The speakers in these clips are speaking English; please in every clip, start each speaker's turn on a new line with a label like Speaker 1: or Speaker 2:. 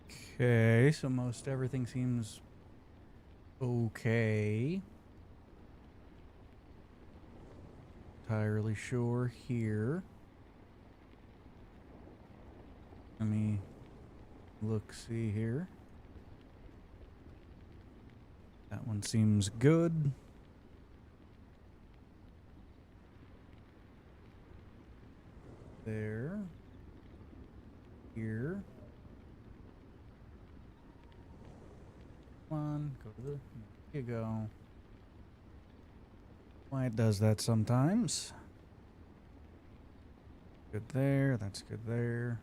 Speaker 1: Okay, so most everything seems okay. Entirely sure here. Let me see here. That one seems good. There. Here. Come on, go to the... There you go. Why it does that sometimes. Good there, that's good there.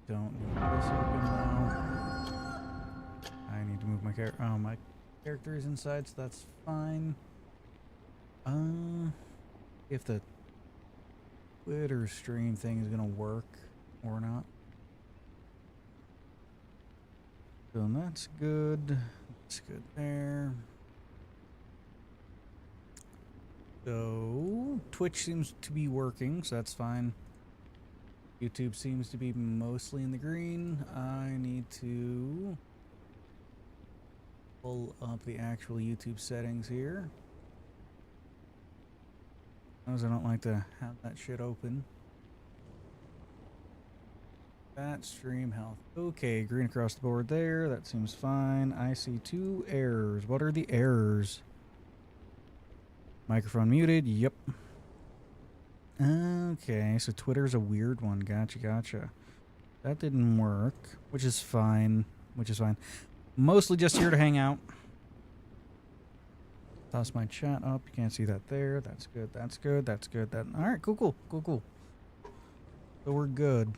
Speaker 1: Don't need this open now. I need to move my character. Oh, my character is inside, so that's fine. If the Twitter stream thing is gonna work or not. So that's good. That's good there. So Twitch seems to be working, so that's fine. YouTube seems to be mostly in the green. I need to pull up the actual YouTube settings here. As I don't like to have that shit open. That stream health. Okay, green across the board there. That seems fine. I see 2 errors. What are the errors? Microphone muted. Yep. Okay, so Twitter's a weird one. Gotcha. That didn't work, which is fine. Mostly just here to hang out. Toss my chat up. You can't see that there. That's good. Alright, cool. So we're good.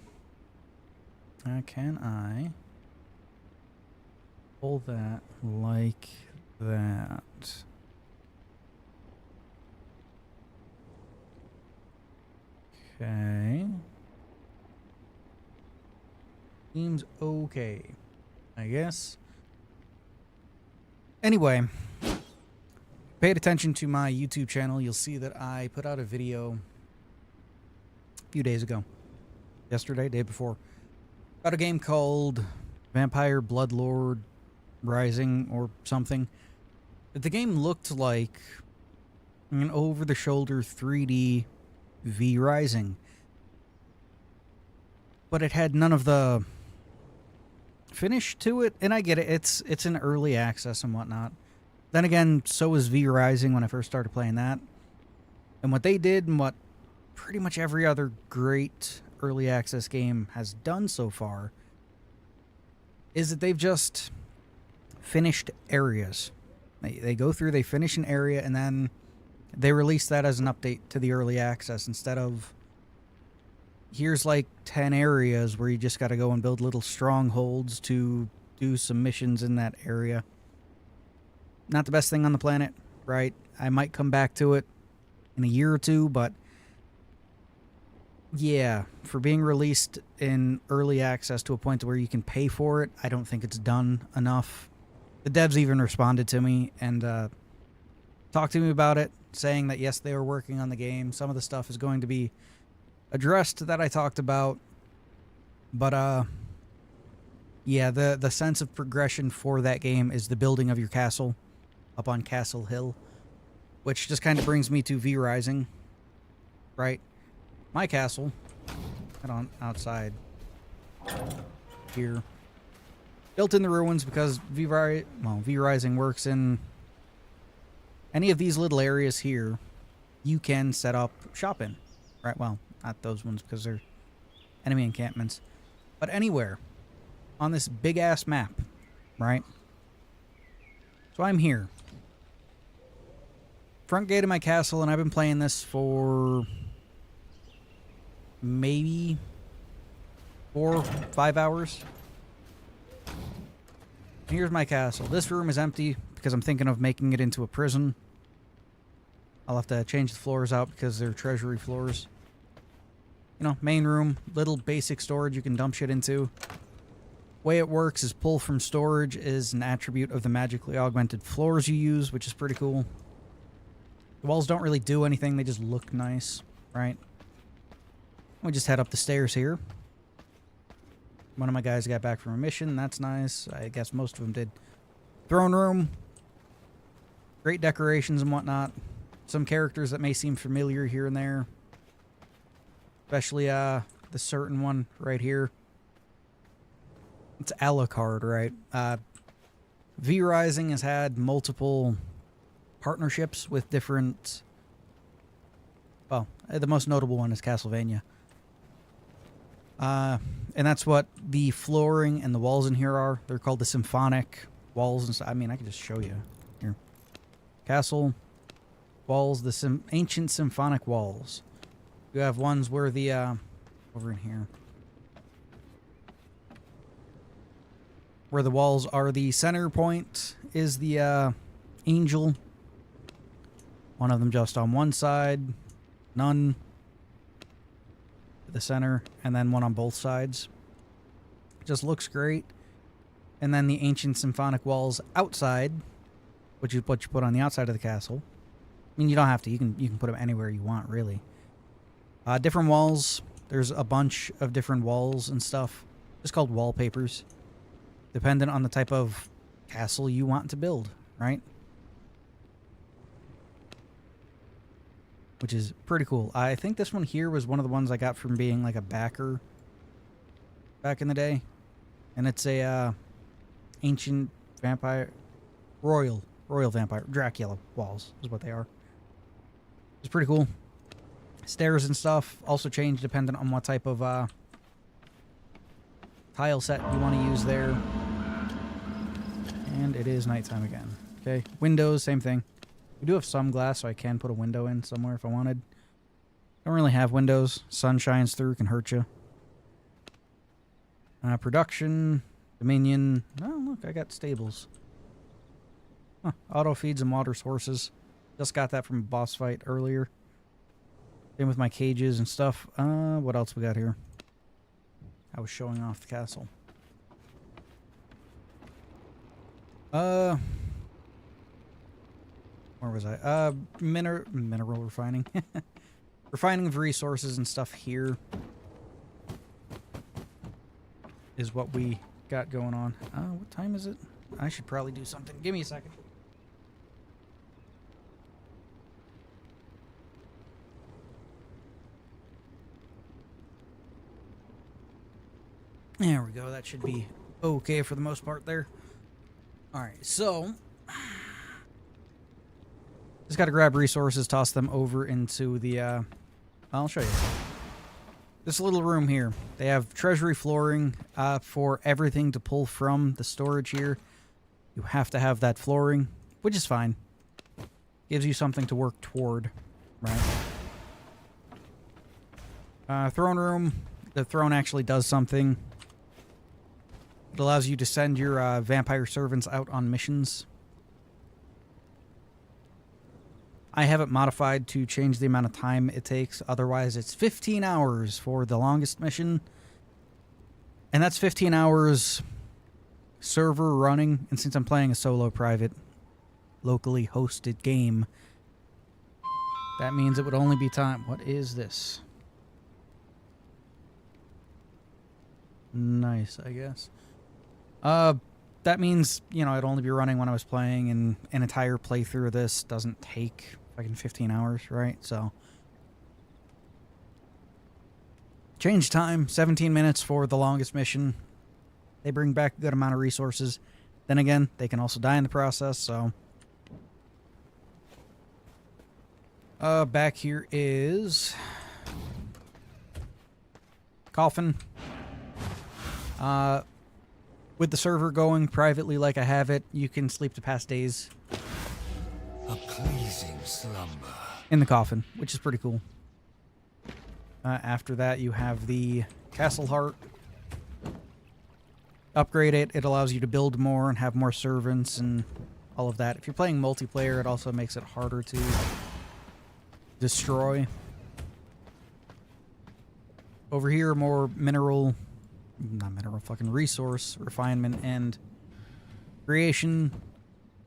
Speaker 1: Can I pull that like that? Okay. Seems okay, I guess. Anyway, paid attention to my YouTube channel, you'll see that I put out a video a few days ago. Yesterday, day before. About a game called Vampire Bloodlord Rising or something. The game looked like an over-the-shoulder 3D V Rising. But it had none of the finish to it, and I get it. It's in early access and whatnot. Then again, so was V Rising when I first started playing that. And what they did, and what pretty much every other great early access game has done so far, is that they've just finished areas. They go through, they finish an area, and then they release that as an update to the early access instead of here's like 10 areas where you just got to go and build little strongholds to do some missions in that area. Not the best thing on the planet, right? I might come back to it in a year or two, but yeah, for being released in early access to a point where you can pay for it, I don't think it's done enough. The devs even responded to me and talked to me about it, saying that yes, they were working on the game. Some of the stuff is going to be addressed that I talked about. But yeah, the sense of progression for that game is the building of your castle up on Castle Hill, which just kind of brings me to V Rising, right? My castle, head on outside here, built in the ruins because V Rising works in any of these little areas here. You can set up shop in, right? Well, not those ones because they're enemy encampments, but anywhere on this big ass map, right? So I'm here, front gate of my castle, and I've been playing this for maybe 4 or 5 hours. Here's my castle. This room is empty because I'm thinking of making it into a prison. I'll have to change the floors out because they're treasury floors. You know, main room, little basic storage you can dump shit into. Way it works is pull from storage is an attribute of the magically augmented floors you use, which is pretty cool. The walls don't really do anything, they just look nice, right? We just head up the stairs here. One of my guys got back from a mission. That's nice. I guess most of them did. Throne room. Great decorations and whatnot. Some characters that may seem familiar here and there. Especially the certain one right here. It's Alucard, right? V-Rising has had multiple partnerships with different... Well, the most notable one is Castlevania. And that's what the flooring and the walls in here are. They're called the symphonic walls. And so, I mean, I can just show you. Here. Castle walls, the ancient symphonic walls. You have ones where the... over in here. Where the walls are the center point is the angel. One of them just on one side. None. The center. And then one on both sides. Just looks great. And then the ancient symphonic walls outside. Which is what you put on the outside of the castle. I mean, you don't have to. You can put them anywhere you want, really. Different walls. There's a bunch of different walls and stuff. It's called wallpapers. Dependent on the type of castle you want to build, right? Which is pretty cool. I think this one here was one of the ones I got from being like a backer back in the day. And it's a ancient vampire... Royal vampire. Dracula walls is what they are. It's pretty cool. Stairs and stuff also change dependent on what type of tile set you want to use there. And it is nighttime again. Okay, windows, same thing. We do have some glass, so I can put a window in somewhere if I wanted. Don't really have windows. Sun shines through, can hurt you. Production, Dominion. Oh, look, I got stables. Huh, auto feeds and water sources. Just got that from a boss fight earlier. Same with my cages and stuff. What else we got here? I was showing off the castle. Where was I? Mineral refining. Refining of resources and stuff here is what we got going on. What time is it? I should probably do something. Give me a second. There we go. That should be okay for the most part there. Alright, so... just gotta grab resources, toss them over into the, I'll show you. This little room here. They have treasury flooring for everything to pull from the storage here. You have to have that flooring, which is fine. Gives you something to work toward, right? Throne room. The throne actually does something. It allows you to send your vampire servants out on missions. I have it modified to change the amount of time it takes. Otherwise, it's 15 hours for the longest mission. And that's 15 hours server running. And since I'm playing a solo private, locally hosted game, that means it would only be time... What is this? Nice, I guess. That means, you know, I'd only be running when I was playing, and an entire playthrough of this doesn't take fucking 15 hours, right? So, change time, 17 minutes for the longest mission. They bring back a good amount of resources. Then again, they can also die in the process, so. Back here is coffin. With the server going privately like I have it, you can sleep to past days.
Speaker 2: A pleasing slumber.
Speaker 1: In the coffin, which is pretty cool. After that, you have the Castle Heart. Upgrade it. It allows you to build more and have more servants and all of that. If you're playing multiplayer, it also makes it harder to destroy. Over here, more fucking resource refinement and creation.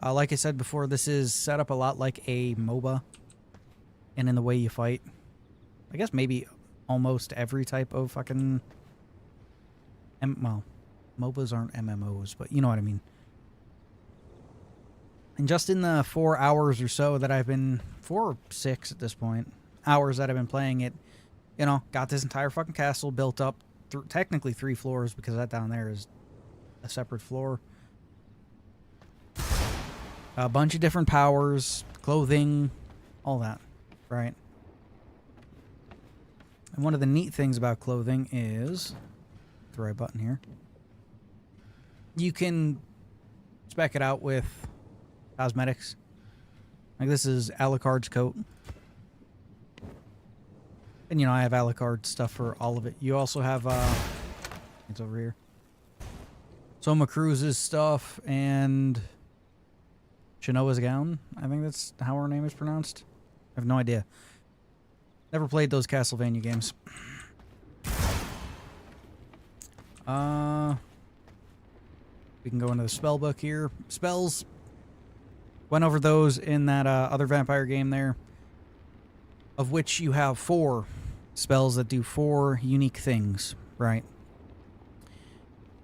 Speaker 1: Like I said before, this is set up a lot like a MOBA, and in the way you fight. I guess maybe almost every type of fucking Well, MOBAs aren't MMOs, but you know what I mean. And just in the 4 hours or so that I've been, 4 or 6 at this point, hours that I've been playing it, you know, got this entire fucking castle built up, technically 3 floors because that down there is a separate floor. A bunch of different powers, clothing, all that, right? And one of the neat things about clothing is, the right button here, you can spec it out with cosmetics. Like this is Alucard's coat. And you know, I have Alucard stuff for all of it. You also have, it's over here. Soma Cruz's stuff and Shanoa's gown. I think that's how her name is pronounced. I have no idea. Never played those Castlevania games. We can go into the spell book here. Spells. Went over those in that other vampire game there. Of which you have 4 spells that do 4 unique things, right?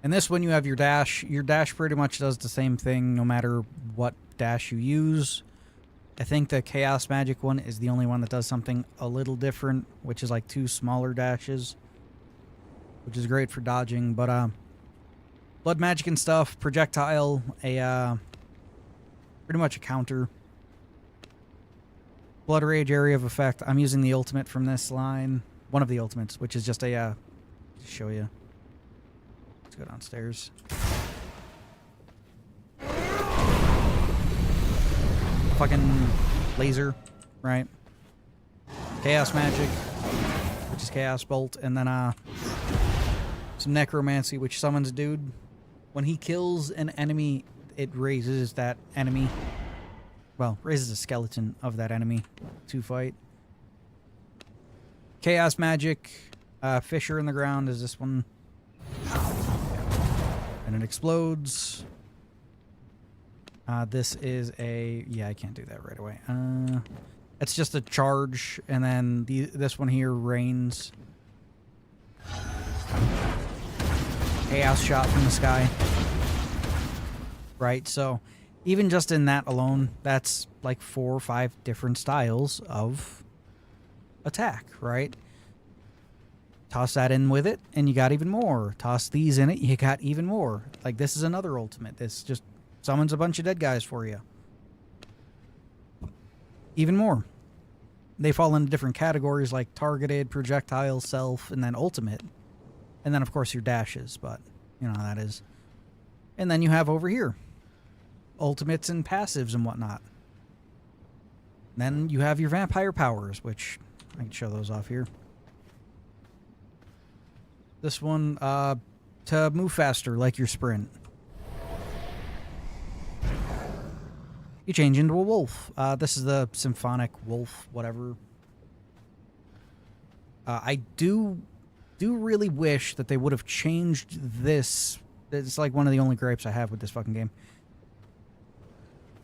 Speaker 1: And this one you have your dash. Your dash pretty much does the same thing no matter what dash you use. I think the Chaos Magic one is the only one that does something a little different, which is like 2 smaller dashes, which is great for dodging. But blood magic and stuff, projectile, pretty much a counter. Blood Rage, area of effect. I'm using the ultimate from this line, one of the ultimates, which is just a show you. Let's go downstairs. Fucking laser, right? Chaos Magic, which is Chaos Bolt, and then some Necromancy, which summons a dude. When he kills an enemy, it raises that enemy, well, raises a skeleton of that enemy to fight. Chaos Magic, Fissure in the ground is this one. And it explodes. This is a... Yeah, I can't do that right away. It's just a charge, and then this one here rains. Chaos shot from the sky. Right, so even just in that alone, that's like 4 or 5 different styles of attack, right? Toss that in with it, and you got even more. Toss these in it, you got even more. Like, this is another ultimate. This just summons a bunch of dead guys for you. Even more. They fall into different categories like targeted, projectile, self, and then ultimate. And then, of course, your dashes, but you know how that is. And then you have over here ultimates and passives and whatnot. Then you have your vampire powers, which I can show those off here. This one, to move faster, like your sprint. You change into a wolf. This is the symphonic wolf, whatever. I do really wish that they would have changed this. It's like one of the only gripes I have with this fucking game.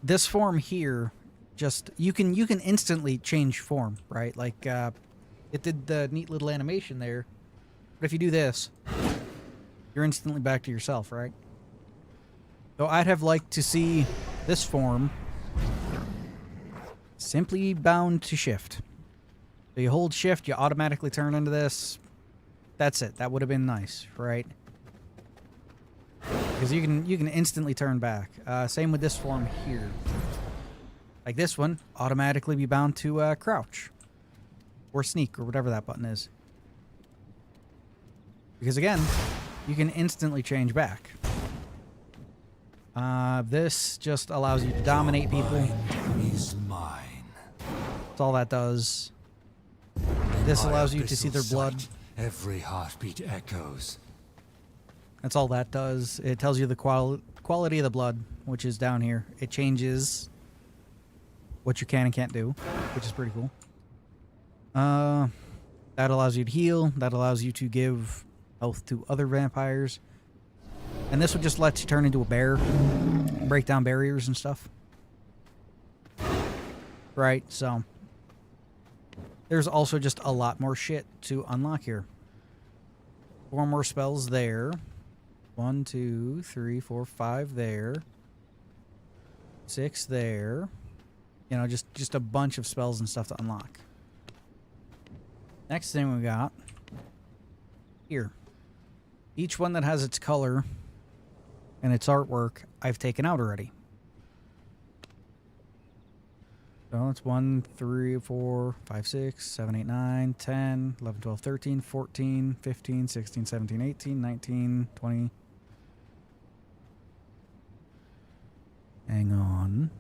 Speaker 1: This form here, just you can instantly change form, right? Like it did the neat little animation there. But if you do this, you're instantly back to yourself, right? So I'd have liked to see this form simply bound to shift. So you hold shift, you automatically turn into this. That's it. That would have been nice, right? Because you can instantly turn back. Same with this form here. Like this one, automatically be bound to crouch. Or sneak, or whatever that button is. Because again, you can instantly change back. This just allows you to dominate people.
Speaker 2: Is mine.
Speaker 1: That's all that does. This allows you to see their blood.
Speaker 2: Every heartbeat echoes.
Speaker 1: That's all that does. It tells you the quality of the blood, which is down here. It changes what you can and can't do, which is pretty cool. That allows you to heal. That allows you to give health to other vampires. And this would just let you turn into a bear, break down barriers and stuff. Right, so there's also just a lot more shit to unlock here. 4 more spells there. 1, 2, 3, 4, 5 there. 6 there. You know, just a bunch of spells and stuff to unlock. Next thing we got here. Each one that has its color and its artwork, I've taken out already. So it's 1, 3, 4, 5, 6, 7, 8, 9, 10, 11, 12, 13, 14, 15, 16, 17, 18, 19, 20. Hang on.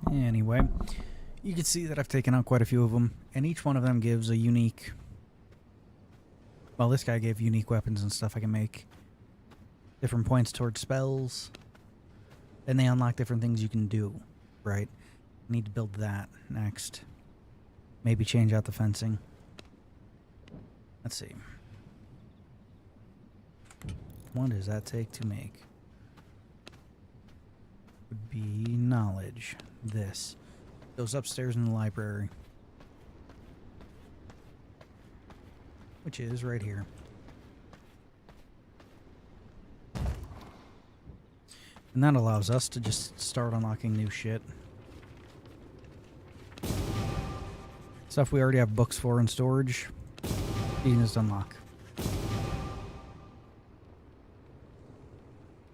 Speaker 1: Anyway, you can see that I've taken out quite a few of them, and each one of them gives a unique... Well, this guy gave unique weapons and stuff I can make. Different points towards spells. And they unlock different things you can do, right? I need to build that next. Maybe change out the fencing. Let's see. What does that take to make? Would be knowledge. This goes upstairs in the library, which is right here. And that allows us to just start unlocking new shit. Stuff we already have books for in storage, you can just unlock.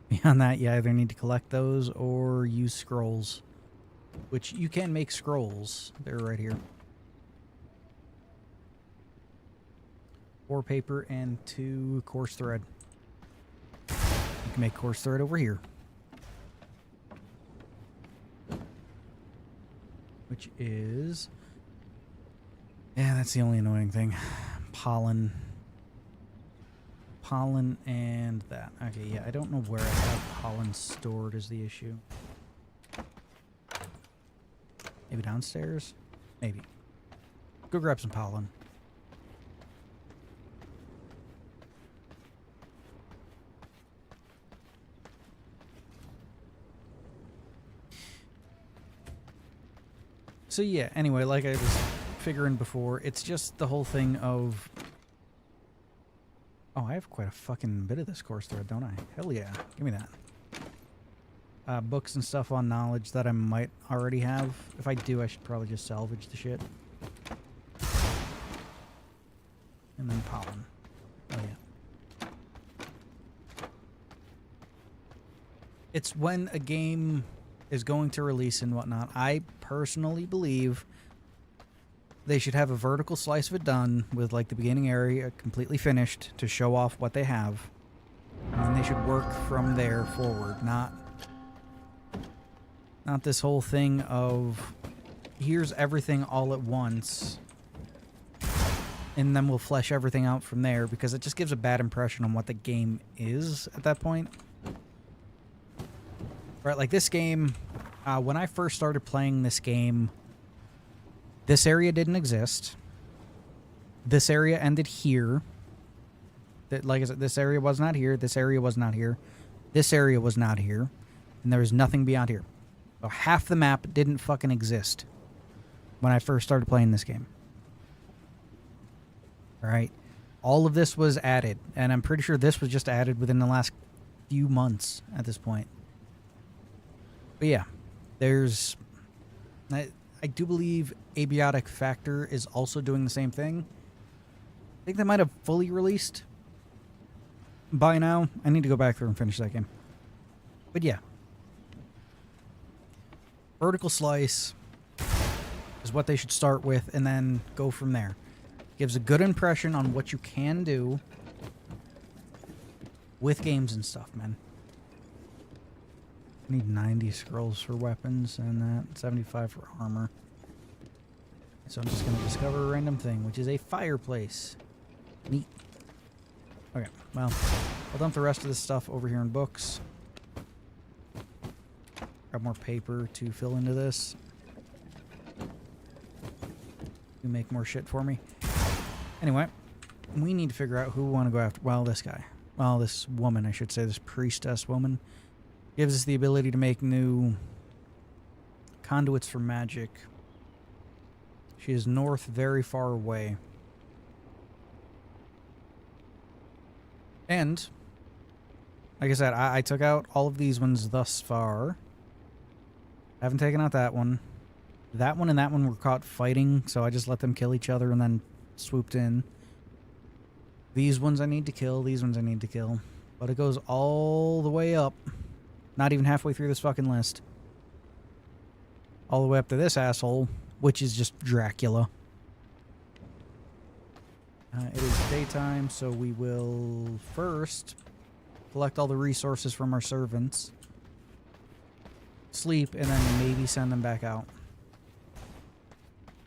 Speaker 1: Beyond that, you either need to collect those or use scrolls. Which you can make scrolls. They're right here. 4 paper and 2 coarse thread. You can make coarse thread over here. Which is... Yeah, that's the only annoying thing. Pollen. Pollen and that. Okay, yeah, I don't know where I have pollen stored is the issue. Maybe downstairs? Maybe. Go grab some pollen. So yeah, anyway, like I was figuring before, it's just the whole thing of... Oh, I have quite a fucking bit of this course thread, don't I? Hell yeah. Give me that. Books and stuff on knowledge that I might already have. If I do, I should probably just salvage the shit. And then pollen. Oh, yeah. It's when a game is going to release and whatnot. I personally believe they should have a vertical slice of it done with, like, the beginning area completely finished to show off what they have. And then they should work from there forward, not this whole thing of here's everything all at once and then we'll flesh everything out from there, because it just gives a bad impression on what the game is at that point. Right, like this game, when I first started playing this game, this area didn't exist. This area ended here. That, like I said, this area was not here. This area was not here. This area was not here. And there was nothing beyond here. So half the map didn't fucking exist when I first started playing this game. Alright? All of this was added. And I'm pretty sure this was just added within the last few months at this point. But yeah, there's... I do believe Abiotic Factor is also doing the same thing. I think they might have fully released by now. I need to go back through and finish that game. But yeah. Vertical slice is what they should start with and then go from there. Gives a good impression on what you can do. with games and stuff, man. I need 90 scrolls for weapons and that 75 for armor. So I'm just going to discover a random thing, which is a fireplace. Neat. Okay, well, I'll dump the rest of this stuff over here in books. Grab more paper to fill into this. You make more shit for me. Anyway, we need to figure out who we want to go after. Well, this guy. Well, this woman, I should say. This priestess woman. Gives us the ability to make new conduits for magic. She is north, very far away. And, like I said, I took out all of these ones thus far. I haven't taken out that one. That one and that one were caught fighting, so I just let them kill each other and then swooped in. These ones I need to kill, these ones I need to kill. But it goes all the way up. Not even halfway through this fucking list. All the way up to this asshole, which is just Dracula. It is daytime, so we will first collect all the resources from our servants. Sleep, and then maybe send them back out.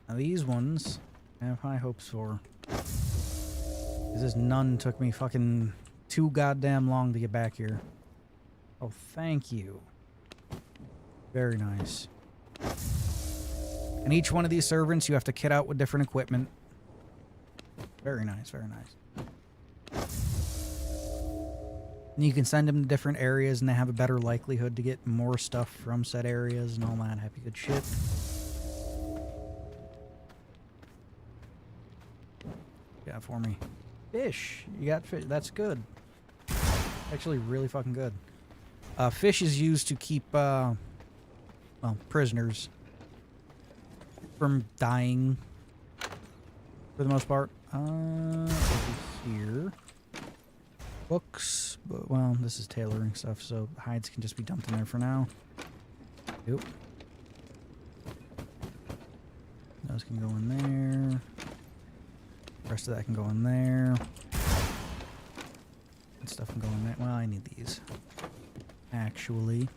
Speaker 1: Now these ones, I have high hopes for. Because this nun took me fucking too goddamn long to get back here. Oh, thank you. Very nice. And each one of these servants you have to kit out with different equipment. Very nice, very nice. And you can send them to different areas and they have a better likelihood to get more stuff from said areas and all that happy good shit. Yeah, for me. Fish. You got fish. That's good. Actually really fucking good. Fish is used to keep, well, prisoners from dying for the most part. Over here. Books. But, well, this is tailoring stuff, so hides can just be dumped in there for now. Yep. Those can go in there. The rest of that can go in there. And stuff can go in there. Well, I need these. Actually.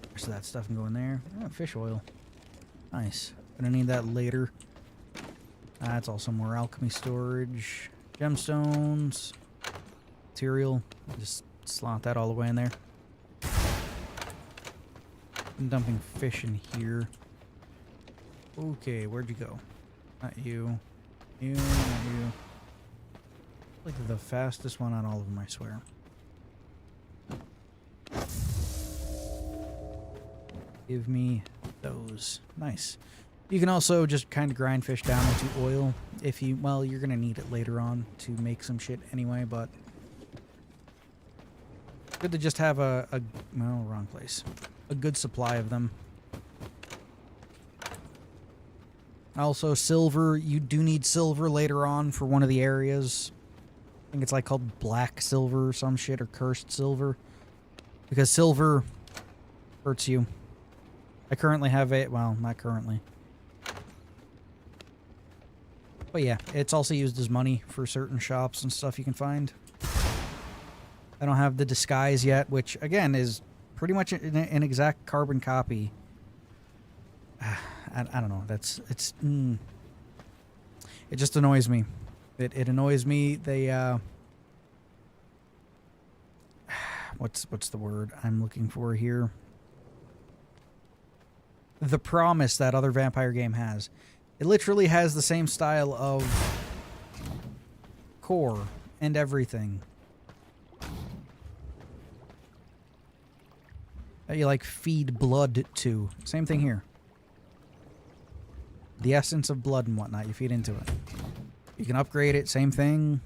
Speaker 1: The rest of that stuff can go in there. Oh, fish oil. Nice. Gonna need that later. That's all somewhere. Alchemy storage. Gemstones. Material. Just slot that all the way in there. I'm dumping fish in here. Okay, where'd you go? Not you. You, not you. Like the fastest one on all of them, I swear. Give me those. Nice. You can also just kind of grind fish down into oil if you, well, you're going to need it later on to make some shit anyway, but good to just have well, wrong place. A good supply of them. Also, silver. You do need silver later on for one of the areas. I think it's like called black silver or some shit, or cursed silver. Because silver hurts you. I currently have it. Well, not currently. But yeah, it's also used as money for certain shops and stuff you can find. I don't have the disguise yet, which again is pretty much an exact carbon copy. I don't know. It just annoys me. It annoys me. They what's the word I'm looking for here? The promise that other vampire game has. It literally has the same style of core and everything. That you like feed blood to. Same thing here. The essence of blood and whatnot, you feed into it. You can upgrade it, same thing.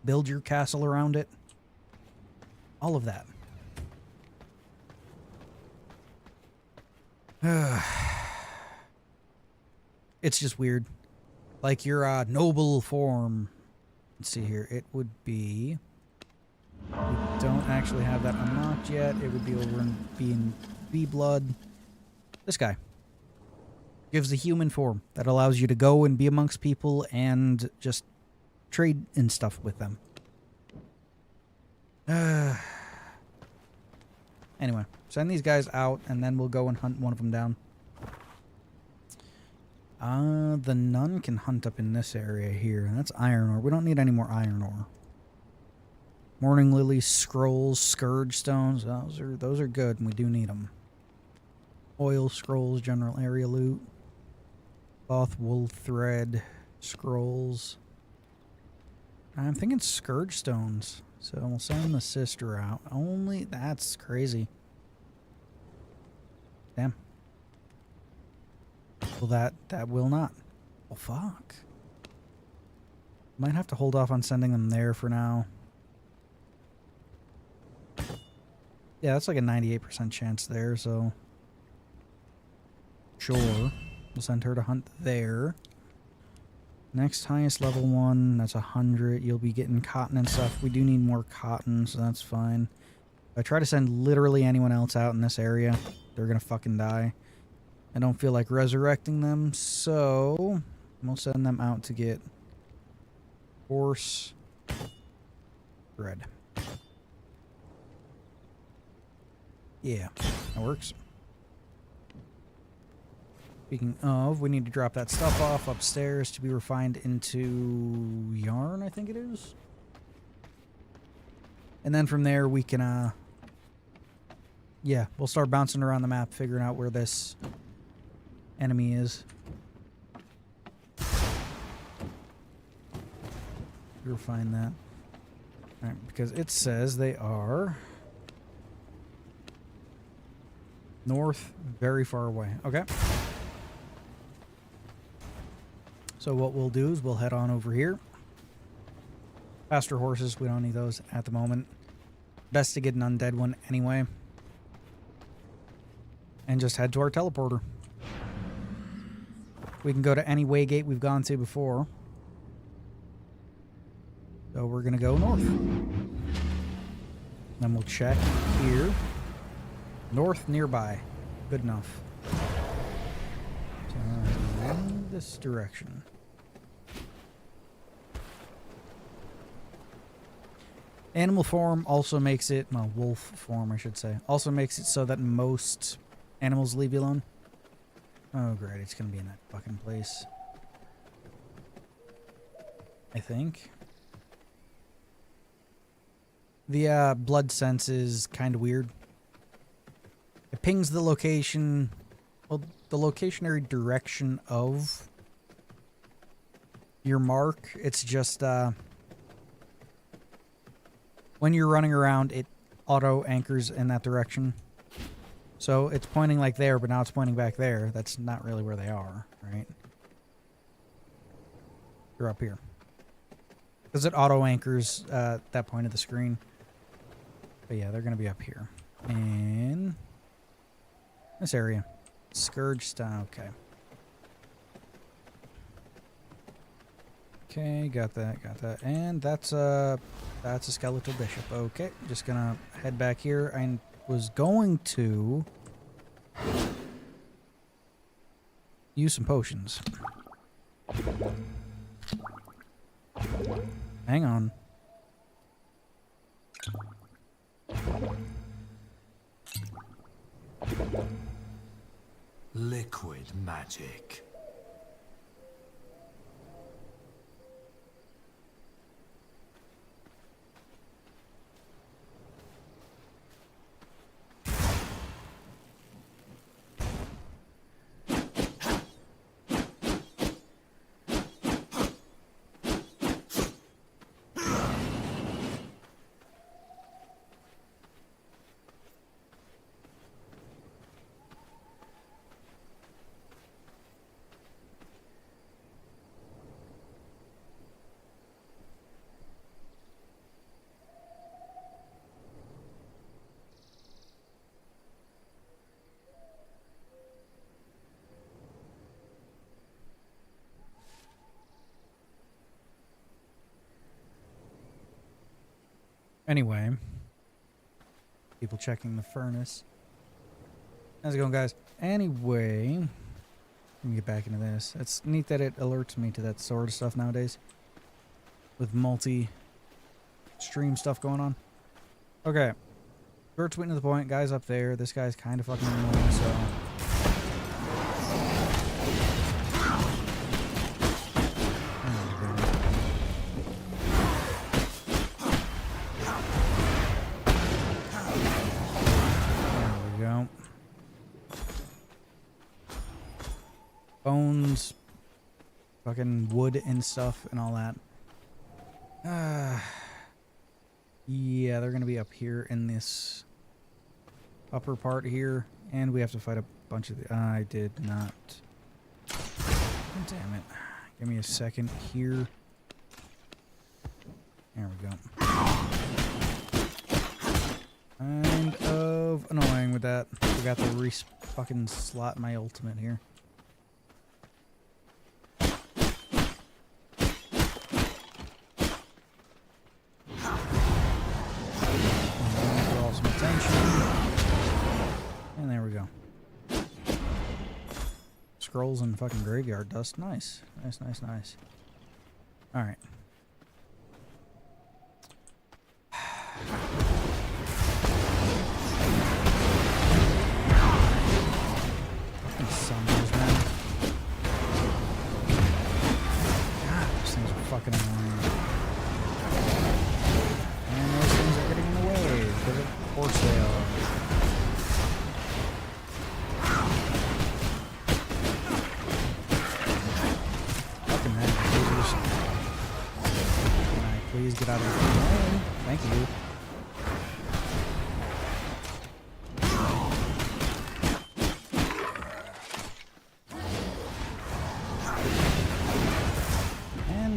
Speaker 1: Build your castle around it. All of that. It's just weird. Like your noble form. Let's see here. It would be... We don't actually have that unlocked yet. It would be over in B blood. This guy. Gives the human form that allows you to go and be amongst people and just trade and stuff with them. Anyway, send these guys out, and then we'll go and hunt one of them down. The nun can hunt up in this area here. That's iron ore. We don't need any more iron ore. Morning lilies, scrolls, scourge stones. Those are good, and we do need them. Oil, scrolls, general area loot. Cloth, wool, thread, scrolls. I'm thinking scourge stones. So we'll send the sister out. Only that's crazy. Damn. Well, that will not. Oh fuck. Might have to hold off on sending them there for now. Yeah, that's like a 98% chance there, so sure. We'll send her to hunt there. Next highest level one, that's 100. You'll be getting cotton and stuff. We do need more cotton, so that's fine. If I try to send literally anyone else out in this area, they're gonna fucking die. I don't feel like resurrecting them, so we'll send them out to get horse bread. Yeah, that works. Speaking of, we need to drop that stuff off upstairs to be refined into yarn, I think it is. And then from there we can, yeah, we'll start bouncing around the map, figuring out where this enemy is. Refine that. Alright, because it says they are north, very far away. Okay. So what we'll do is we'll head on over here. Faster horses, we don't need those at the moment. Best to get an undead one anyway. And just head to our teleporter. We can go to any waygate we've gone to before. So we're going to go north. Then we'll check here. North nearby. Good enough. So in this direction. Animal form also makes it, well, wolf form I should say, also makes it so that most animals leave you alone. Oh great, it's gonna be in that fucking place. I think. The blood sense is kind of weird. It pings the location, well, the locationary direction of your mark. It's just, when you're running around, it auto anchors in that direction. So it's pointing like there, but now it's pointing back there. That's not really where they are, right? They're up here. Because it auto anchors that point of the screen. But yeah, they're going to be up here. In this area. Scourge style, okay. Okay, got that, got that. And that's a skeletal bishop. Okay, just gonna head back here. I was going to use some potions. Hang on.
Speaker 2: Liquid magic.
Speaker 1: Anyway, people checking the furnace. How's it going, guys? Anyway, let me get back into this. It's neat that it alerts me to that sort of stuff nowadays. With multi-stream stuff going on. Okay. Short, sweet, to the point. Guy's up there. This guy's kind of fucking annoying, so... There we go. Bones. Fucking wood and stuff and all that. Yeah, they're gonna be up here in this upper part here, and we have to fight a bunch of I did not. Damn it. Give me a second here. There we go. Kind of annoying with that. Forgot to fucking slot my ultimate here. And there we go. Scrolls and fucking graveyard dust. Nice. Nice, nice, nice. Alright. Fucking summoners, man. God, those things are fucking annoying. And those things are getting in the way because of course they are. Please get out of the way. Thank you. And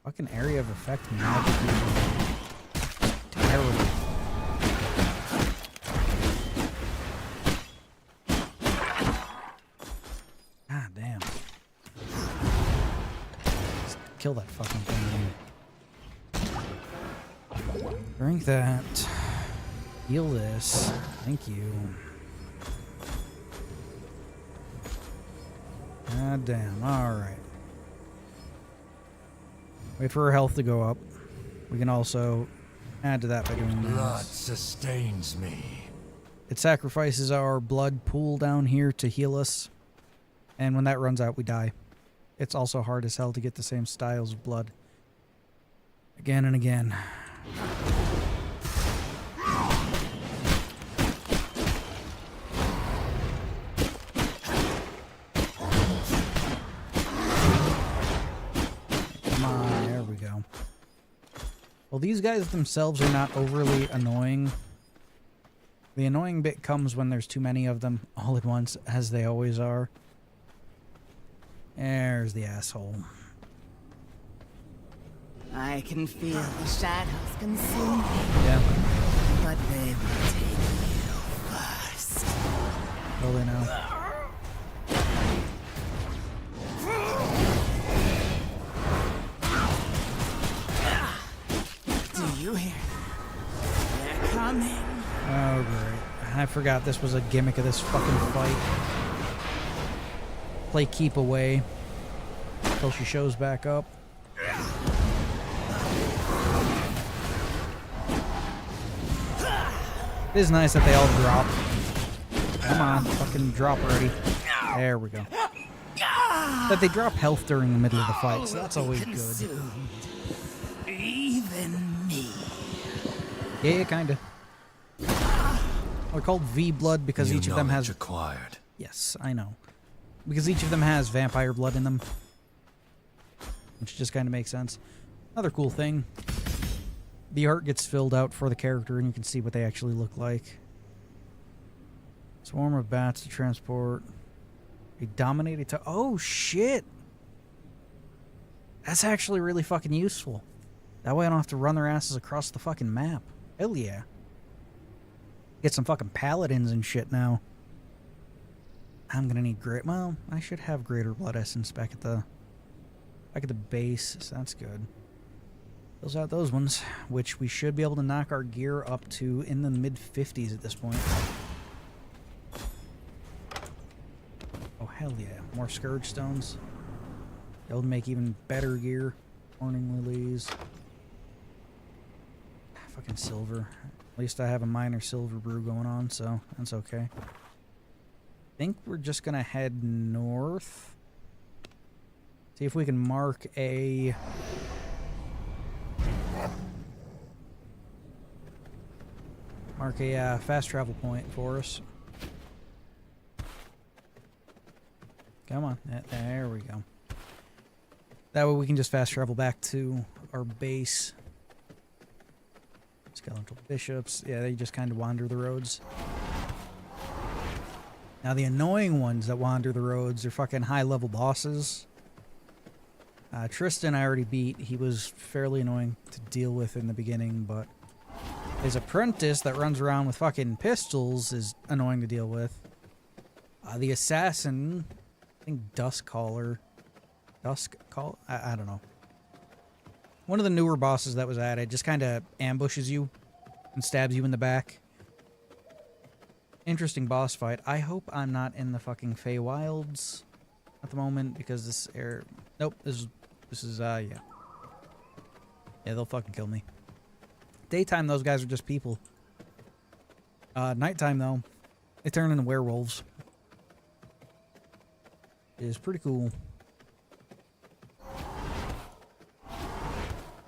Speaker 1: fucking area of effect magic is terrible. God damn. Kill that fucking thing. Drink that. Heal this. Thank you. God damn. Alright. Wait for her health to go up. We can also add to that by doing
Speaker 2: Blood
Speaker 1: this.
Speaker 2: sustains me.
Speaker 1: It sacrifices our blood pool down here to heal us. And when that runs out, we die. It's also hard as hell to get the same styles of blood. Again and again. Come on, there we go. Well, these guys themselves are not overly annoying. The annoying bit comes when there's too many of them all at once, as they always are. There's the asshole.
Speaker 3: I can feel the shadows consume me,
Speaker 1: Yeah.
Speaker 3: but they will take you first.
Speaker 1: Well, they know.
Speaker 3: Do you hear? They're coming.
Speaker 1: Oh, great. I forgot this was a gimmick of this fucking fight. Play keep away until she shows back up. It is nice that they all drop. Come on, fucking drop already. There we go. That they drop health during the middle of the fight, so that's always good.
Speaker 3: Consumed. Even me.
Speaker 1: Yeah, kinda. They're called V-Blood because
Speaker 2: New
Speaker 1: each of them has...
Speaker 2: knowledge acquired.
Speaker 1: Yes, I know. Because each of them has vampire blood in them. Which just kind of makes sense. Another cool thing. The art gets filled out for the character and you can see what they actually look like. Swarm of bats to transport. A dominated to... Oh, shit! That's actually really fucking useful. That way I don't have to run their asses across the fucking map. Hell yeah. Get some fucking paladins and shit now. I'm gonna need great... Well, I should have greater blood essence back at the base, so that's good. Fills out those ones, which we should be able to knock our gear up to in the mid-50s at this point. Oh, hell yeah. More Scourge Stones. Able to make even better gear. Morning Lilies. fucking silver. At least I have a minor silver brew going on, so that's okay. I think we're just gonna head north. See if we can mark a... fast travel point for us. Come on. There we go. That way we can just fast travel back to our base. Skeletal bishops. Yeah, they just kind of wander the roads. Now the annoying ones that wander the roads are fucking high-level bosses. Tristan I already beat. He was fairly annoying to deal with in the beginning, but his apprentice that runs around with fucking pistols is annoying to deal with. The assassin, I think Duskcaller. I don't know. One of the newer bosses that was added just kind of ambushes you and stabs you in the back. Interesting boss fight. I hope I'm not in the fucking Feywilds at the moment because this air... Nope, this is, yeah. Yeah, they'll fucking kill me. Daytime, those guys are just people. Nighttime, though, they turn into werewolves. It is pretty cool.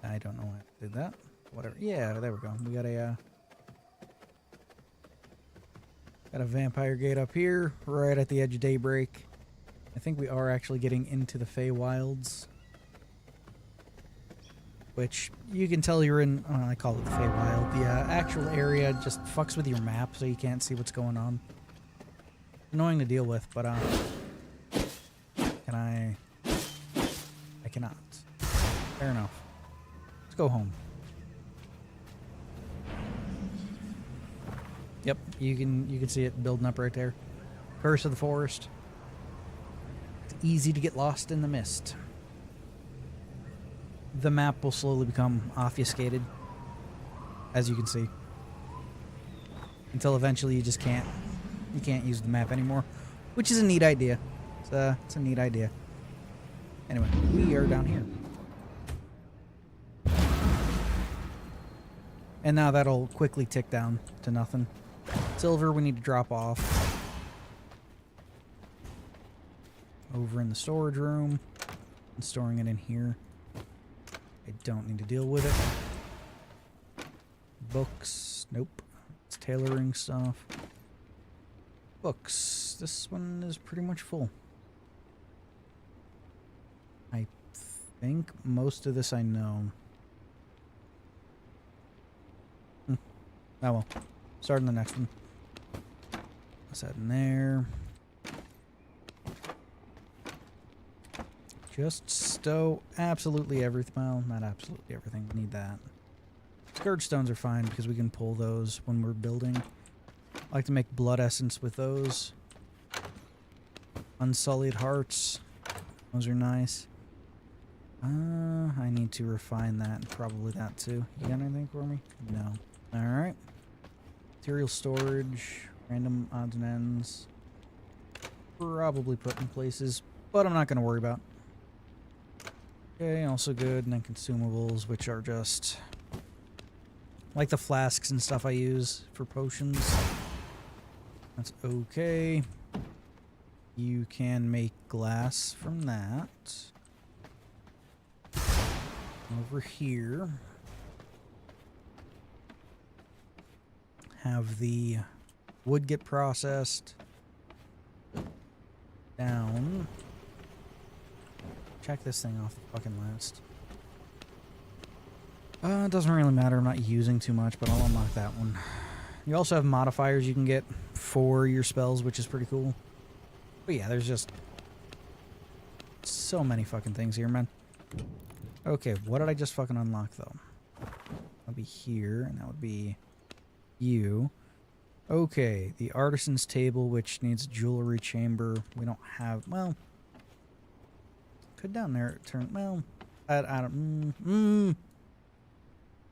Speaker 1: I don't know why I did that. Whatever. Yeah, there we go. We got a vampire gate up here, right at the edge of daybreak. I think we are actually getting into the Feywilds. Which, you can tell you're in, I call it the Feywild. The actual area just fucks with your map so you can't see what's going on. Annoying to deal with, but can I cannot. Fair enough. Let's go home. Yep, you can see it building up right there. Curse of the Forest. It's easy to get lost in the mist. The map will slowly become obfuscated, as you can see, until eventually you just can't use the map anymore, which is a neat idea. It's a neat idea. Anyway, we are down here. And now that'll quickly tick down to nothing. Silver we need to drop off. Over in the storage room. I'm storing it in here. I don't need to deal with it. Books. Nope. It's tailoring stuff. Books. This one is pretty much full. I think most of this I know. Oh well. Starting the next one. What's that in there? Just stow absolutely everything. Well, not absolutely everything. We need that. Scourge stones are fine because we can pull those when we're building. I like to make blood essence with those. Unsullied hearts. Those are nice. I need to refine that and probably that too. You got anything for me? No. Alright. Material storage. Random odds and ends. Probably put in places, but I'm not going to worry about. Okay, also good. And then consumables, which are just like the flasks and stuff I use for potions. That's okay. You can make glass from that. Over here, have the wood get processed. Down. Check this thing off the fucking list. It doesn't really matter. I'm not using too much, but I'll unlock that one. You also have modifiers you can get for your spells, which is pretty cool. But yeah, there's just so many fucking things here, man. Okay, what did I just fucking unlock, though? That'll be here, and that would be you. Okay, the artisan's table, which needs a jewelry chamber. We don't have... Well... Could down there turn... Well... I don't...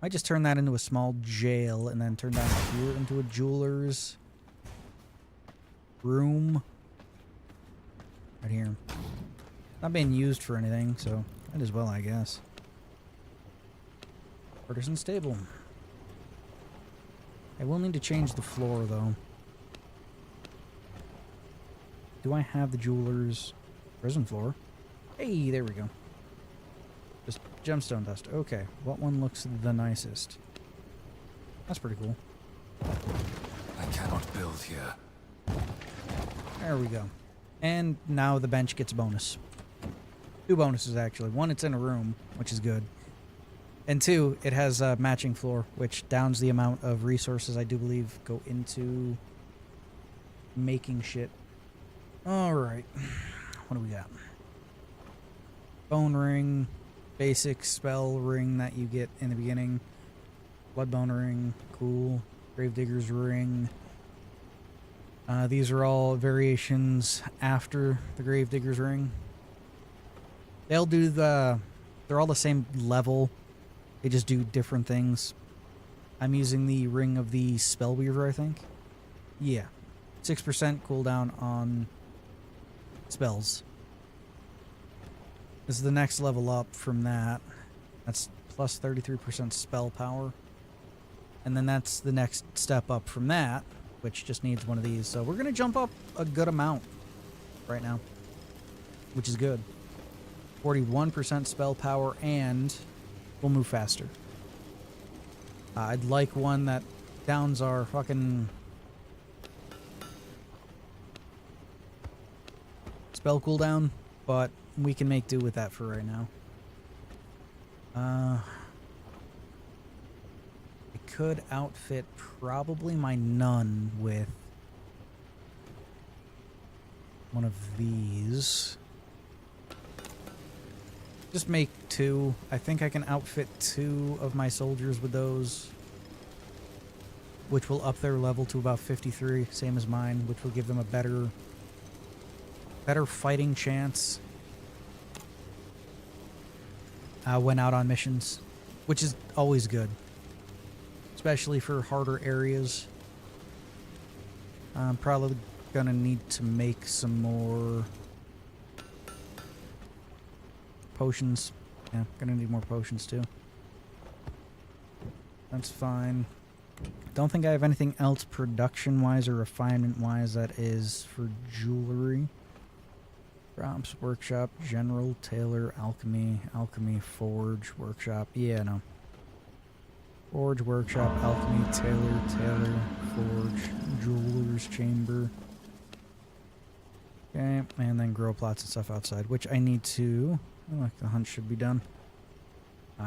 Speaker 1: Might just turn that into a small jail, and then turn down here into a jeweler's room. Right here. Not being used for anything, so might as well, I guess. Artisan's table. I will need to change the floor, though. Do I have the jeweler's prison floor? Hey, there we go. Just gemstone dust. Okay, what one looks the nicest? That's pretty cool.
Speaker 2: I cannot build here.
Speaker 1: There we go. And now the bench gets a bonus. 2 bonuses, actually. 1, it's in a room, which is good. And 2, it has a matching floor, which downs the amount of resources I do believe go into making shit. Alright. What do we got? Bone ring. Basic spell ring that you get in the beginning. Bloodbone ring. Cool. Gravedigger's ring. These are all variations after the Gravedigger's ring. They're all the same level. They just do different things. I'm using the Ring of the Spellweaver, I think. Yeah. 6% cooldown on spells. This is the next level up from that. That's plus 33% spell power. And then that's the next step up from that, which just needs one of these. So we're going to jump up a good amount right now, which is good. 41% spell power, and we'll move faster. I'd like one that downs our fucking spell cooldown, but we can make do with that for right now. I could outfit probably my nun with one of these. Just make 2. I think I can outfit 2 of my soldiers with those, which will up their level to about 53, same as mine, which will give them a better fighting chance when out on missions, which is always good, especially for harder areas. I'm probably gonna need to make some more potions. Yeah, gonna need more potions too. That's fine. Don't think I have anything else production-wise or refinement-wise that is for jewelry. Crops, workshop, general, tailor, alchemy, forge, workshop. Yeah, no. Forge, workshop, alchemy, tailor, forge, jeweler's chamber. Okay, and then grow plots and stuff outside, which I need to... I like the hunt should be done.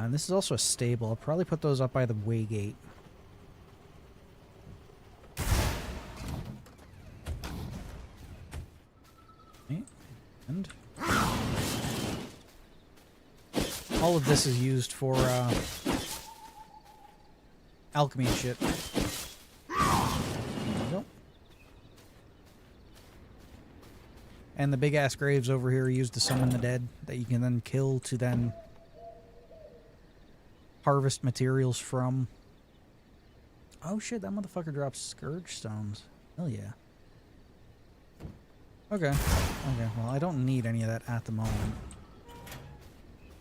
Speaker 1: This is also a stable. I'll probably put those up by the way gate. Okay, and all of this is used for alchemy and shit. There we go. And the big ass graves over here are used to summon the dead that you can then kill to then harvest materials from. Oh shit, that motherfucker drops scourge stones. Hell yeah. Okay. Okay, well I don't need any of that at the moment.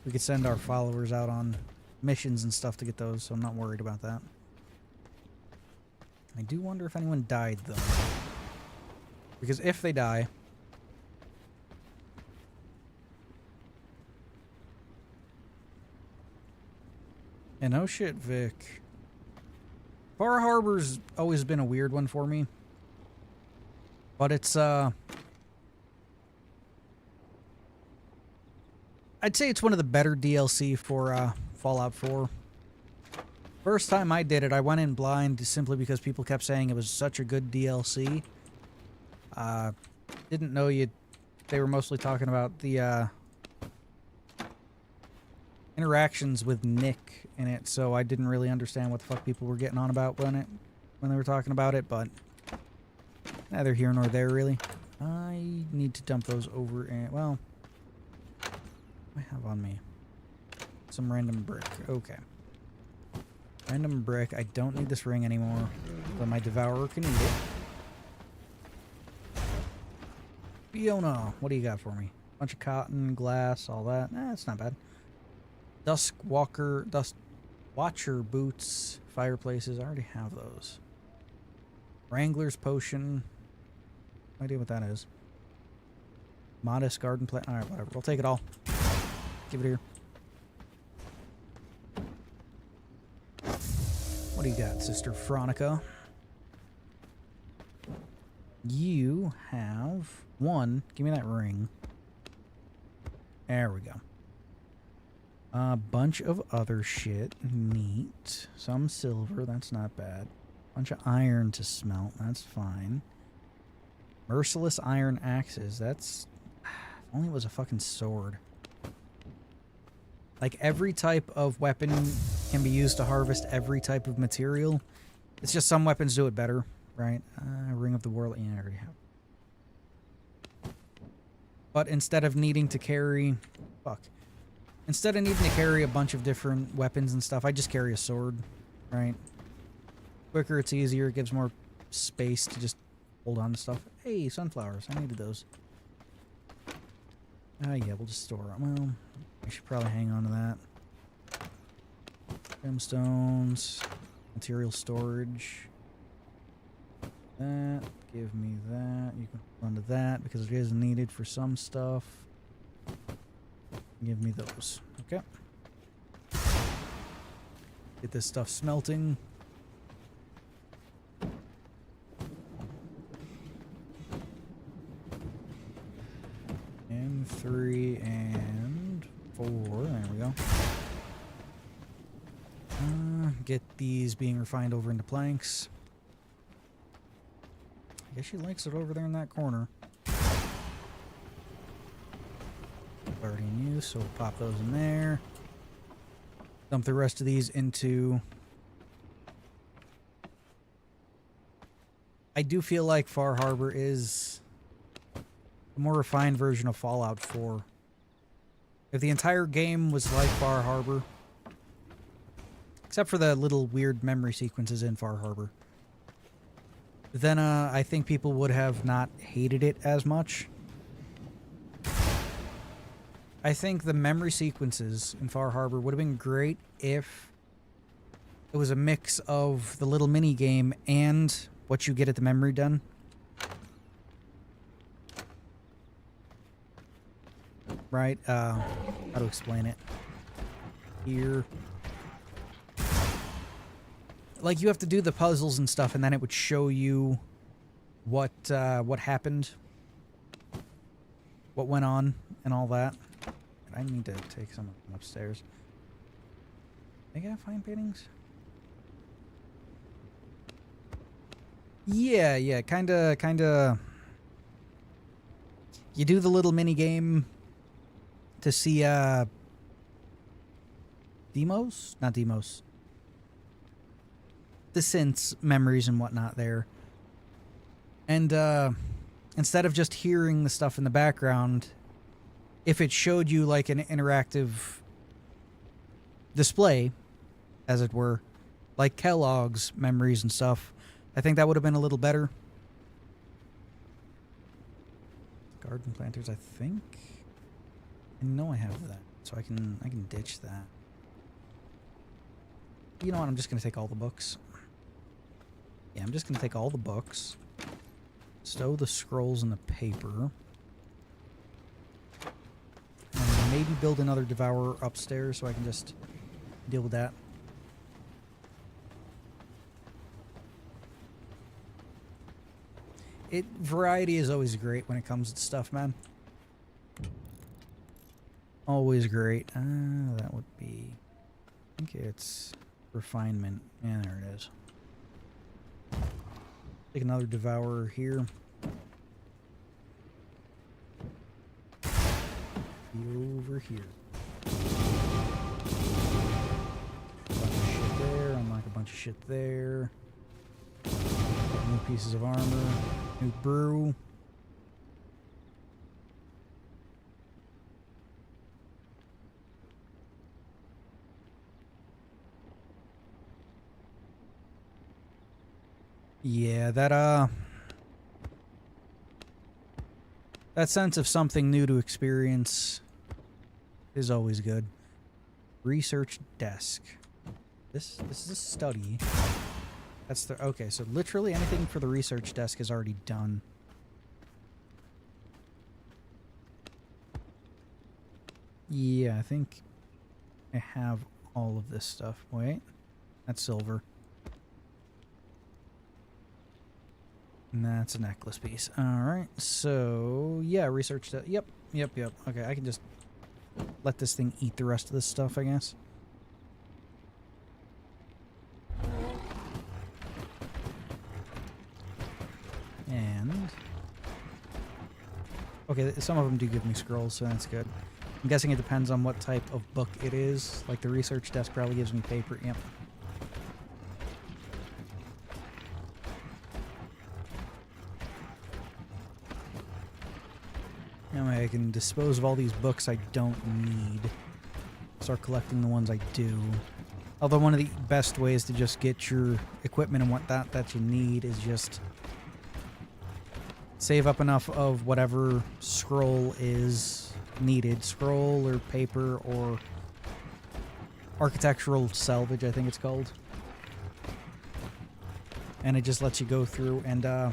Speaker 1: We could send our followers out on missions and stuff to get those, so I'm not worried about that. I do wonder if anyone died though. Because if they die... And oh shit, Vic. Far Harbor's always been a weird one for me. But it's, I'd say it's one of the better DLC for, Fallout 4. First time I did it, I went in blind simply because people kept saying it was such a good DLC. Didn't know they were mostly talking about the, interactions with Nick in it, so I didn't really understand what the fuck people were getting on about when they were talking about it, but neither here nor there really. I need to dump those over and well, I have on me some random brick. Okay, random brick. I don't need this ring anymore, but my devourer can eat it. Fiona, what do you got for me? Bunch of cotton, glass, all that. It's not bad. Dusk Watcher boots, fireplaces. I already have those. Wrangler's Potion. No idea what that is. Modest Garden Plant. Alright, whatever. We'll take it all. Give it here. What do you got, Sister Veronica? You have one. Give me that ring. There we go. A bunch of other shit. Neat. Some silver. That's not bad. Bunch of iron to smelt. That's fine. Merciless iron axes. That's... If only it was a fucking sword. Like, every type of weapon can be used to harvest every type of material. It's just some weapons do it better, right? Ring of the World. Yeah, I already have. But instead of needing to carry... Fuck. Instead of needing to carry a bunch of different weapons and stuff, I just carry a sword, right? Quicker, it's easier, it gives more space to just hold on to stuff. Hey, sunflowers. I needed those. Yeah, we'll just store them. Well, I should probably hang on to that. Gemstones. Material storage. That. Give me that. You can hold on to that because it is needed for some stuff. Give me those. Okay. Get this stuff smelting. And 3 and 4. There we go. Get these being refined over into planks. I guess she likes it over there in that corner. Already in use, so we'll pop those in there. Dump the rest of these into... I do feel like Far Harbor is a more refined version of Fallout 4. If the entire game was like Far Harbor, except for the little weird memory sequences in Far Harbor, then I think people would have not hated it as much. I think the memory sequences in Far Harbor would have been great if it was a mix of the little mini game and what you get at the memory den. Right? How to explain it? Here. Like, you have to do the puzzles and stuff, and then it would show you what happened, what went on, and all that. I need to take some of them upstairs. They got fine paintings? Yeah, kinda. You do the little mini game to see Demos? Not Demos. The synths, memories and whatnot there. And instead of just hearing the stuff in the background, if it showed you like an interactive display, as it were, like Kellogg's memories and stuff, I think that would have been a little better. Garden planters, I think. I know I have that, so I can ditch that. You know what? I'm just gonna take all the books. Yeah, I'm just gonna take all the books. Stow the scrolls in the paper. And maybe build another devourer upstairs so I can just deal with that. Variety is always great when it comes to stuff, man. Always great. That would be... I think it's refinement. Yeah, there it is. Take another devourer here. Over here. Bunch of shit there. Unlock a bunch of shit there. New pieces of armor. New brew. Yeah, that sense of something new to experience is always good. Research desk. This is a study. That's the... Okay, so literally anything for the research desk is already done. Yeah, I think I have all of this stuff. Wait. That's silver. And that's a necklace piece. Alright, so... Yeah, research desk. Yep. Okay, I can just let this thing eat the rest of this stuff, I guess. And... Okay, some of them do give me scrolls, so that's good. I'm guessing it depends on what type of book it is. Like the research desk probably gives me paper. Yep. Now I can dispose of all these books I don't need. Start collecting the ones I do. Although one of the best ways to just get your equipment and whatnot that you need is just save up enough of whatever scroll is needed. Scroll or paper or architectural salvage, I think it's called. And it just lets you go through and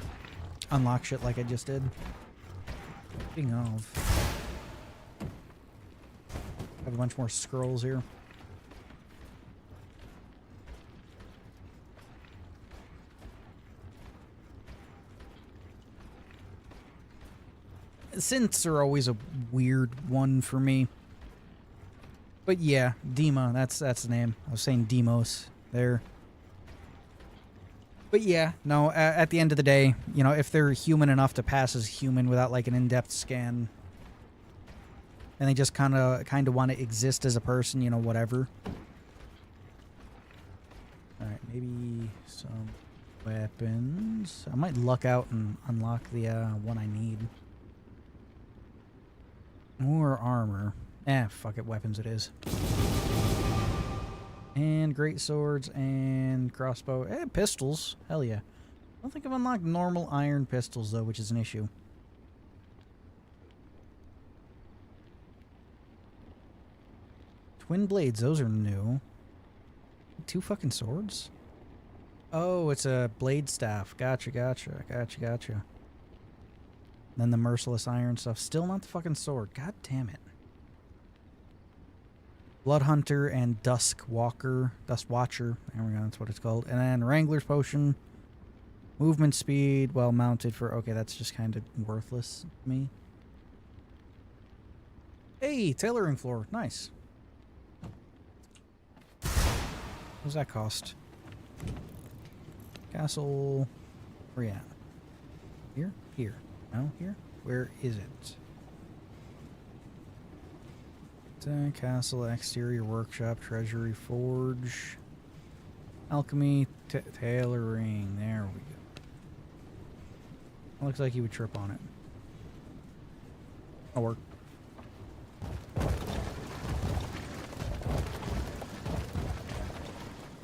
Speaker 1: unlock shit like I just did. Speaking of, I have a bunch more scrolls here. Synths are always a weird one for me. But yeah, Dima, that's the name. I was saying Demos there. But yeah, no, at the end of the day, you know, if they're human enough to pass as human without like an in-depth scan, and they just kind of want to exist as a person, you know, whatever. Alright, maybe some weapons. I might luck out and unlock the one I need. Or armor. Fuck it, weapons it is. And great swords and crossbow. Pistols. Hell yeah. I don't think I've unlocked normal iron pistols though, which is an issue. Twin blades, those are new. 2 fucking swords? Oh, it's a blade staff. Gotcha. Then the merciless iron stuff. Still not the fucking sword. God damn it. Blood Hunter and Dusk Watcher. There we go, that's what it's called. And then Wrangler's Potion. Movement speed, well mounted for... Okay, that's just kind of worthless to me. Hey, tailoring floor. Nice. What does that cost? Castle... Where you at? Here? Here. No? Here? Where is it? Castle, exterior workshop, treasury, forge, alchemy, tailoring. There we go. Looks like you would trip on it. That'll work.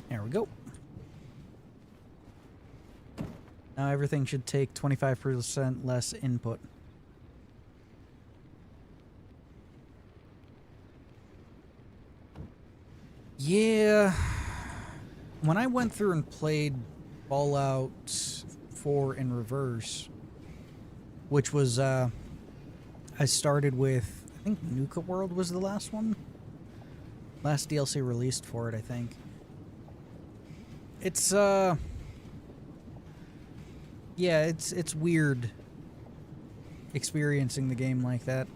Speaker 1: There we go. Now everything should take 25% less input. Yeah, when I went through and played Fallout 4 in reverse, which was, I started with, I think Nuka World was the last one? Last DLC released for it, I think. It's, yeah, it's weird experiencing the game like that.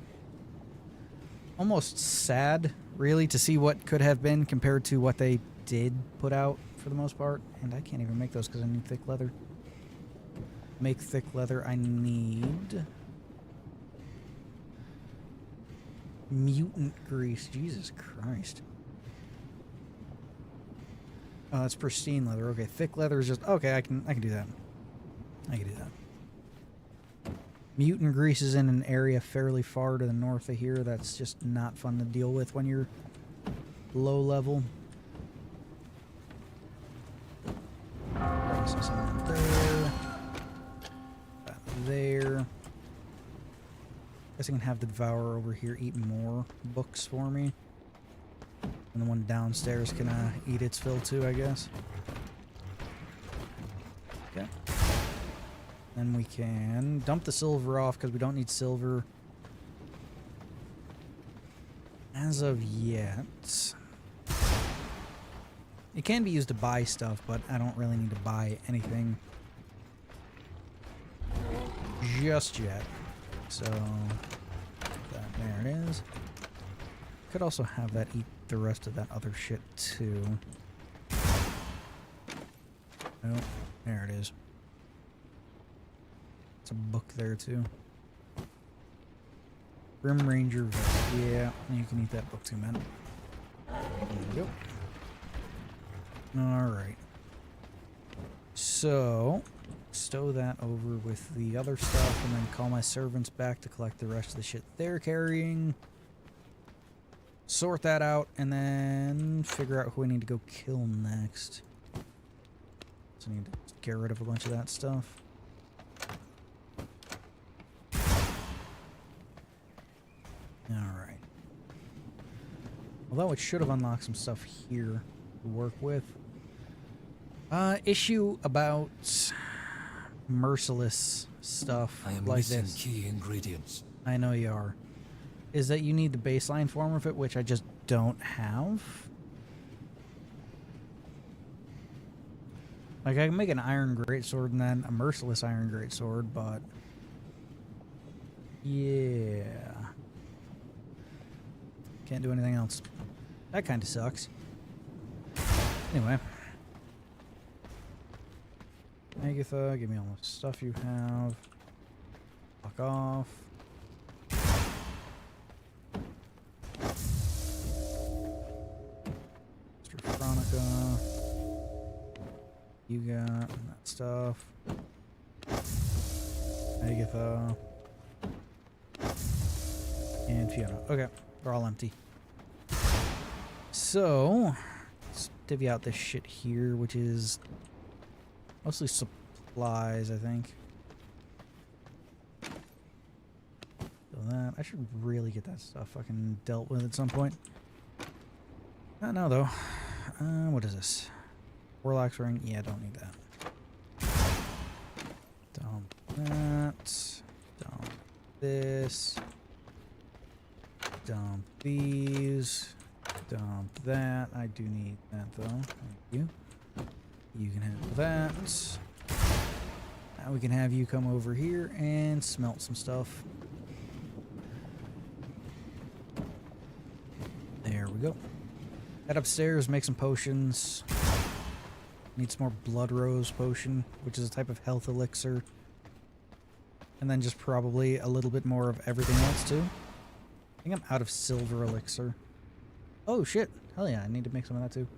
Speaker 1: Almost sad, really, to see what could have been compared to what they did put out for the most part. And I can't even make those because I need thick leather. Make thick leather, I need mutant grease. Jesus Christ. Oh, that's pristine leather. Okay, thick leather is just... Okay, I can do that. I can do that. Mutant grease is in an area fairly far to the north of here. That's just not fun to deal with when you're low level. There. That there. Guess I can have the Devourer over here eat more books for me. And the one downstairs can eat its fill too, I guess. Okay. Then we can dump the silver off because we don't need silver as of yet. It can be used to buy stuff, but I don't really need to buy anything just yet. So, there it is. Could also have that eat the rest of that other shit too. Oh, there it is. It's a book there too. Grim Ranger vest. Yeah, you can eat that book too, man. There you go. Alright. So, stow that over with the other stuff and then call my servants back to collect the rest of the shit they're carrying. Sort that out and then figure out who I need to go kill next. So I need to get rid of a bunch of that stuff. Alright. Although it should have unlocked some stuff here to work with. Issue about merciless stuff
Speaker 2: I am
Speaker 1: like
Speaker 2: missing
Speaker 1: this.
Speaker 2: key ingredients.
Speaker 1: I know you are. Is that you need the baseline form of it, which I just don't have. Like, I can make an iron greatsword and then a merciless iron greatsword, but... yeah. Can't do anything else. That kind of sucks. Anyway. Agatha, give me all the stuff you have. Fuck off. Mr. Veronica. You got that stuff. Agatha. And Fiona. Okay, they're all empty. So, let's divvy out this shit here, which is mostly supplies, I think. So that, I should really get that stuff fucking dealt with at some point. Not now, though. What is this? Warlock's ring? Yeah, don't need that. Dump that. Dump this. Dump these. Dump that. I do need that, though. Thank you. You can have that. Now we can have you come over here and smelt some stuff. There we go. Head upstairs, make some potions. Need some more blood rose potion, which is a type of health elixir. And then just probably a little bit more of everything else too. I think I'm out of silver elixir. Oh shit. Hell yeah, I need to make some of that too.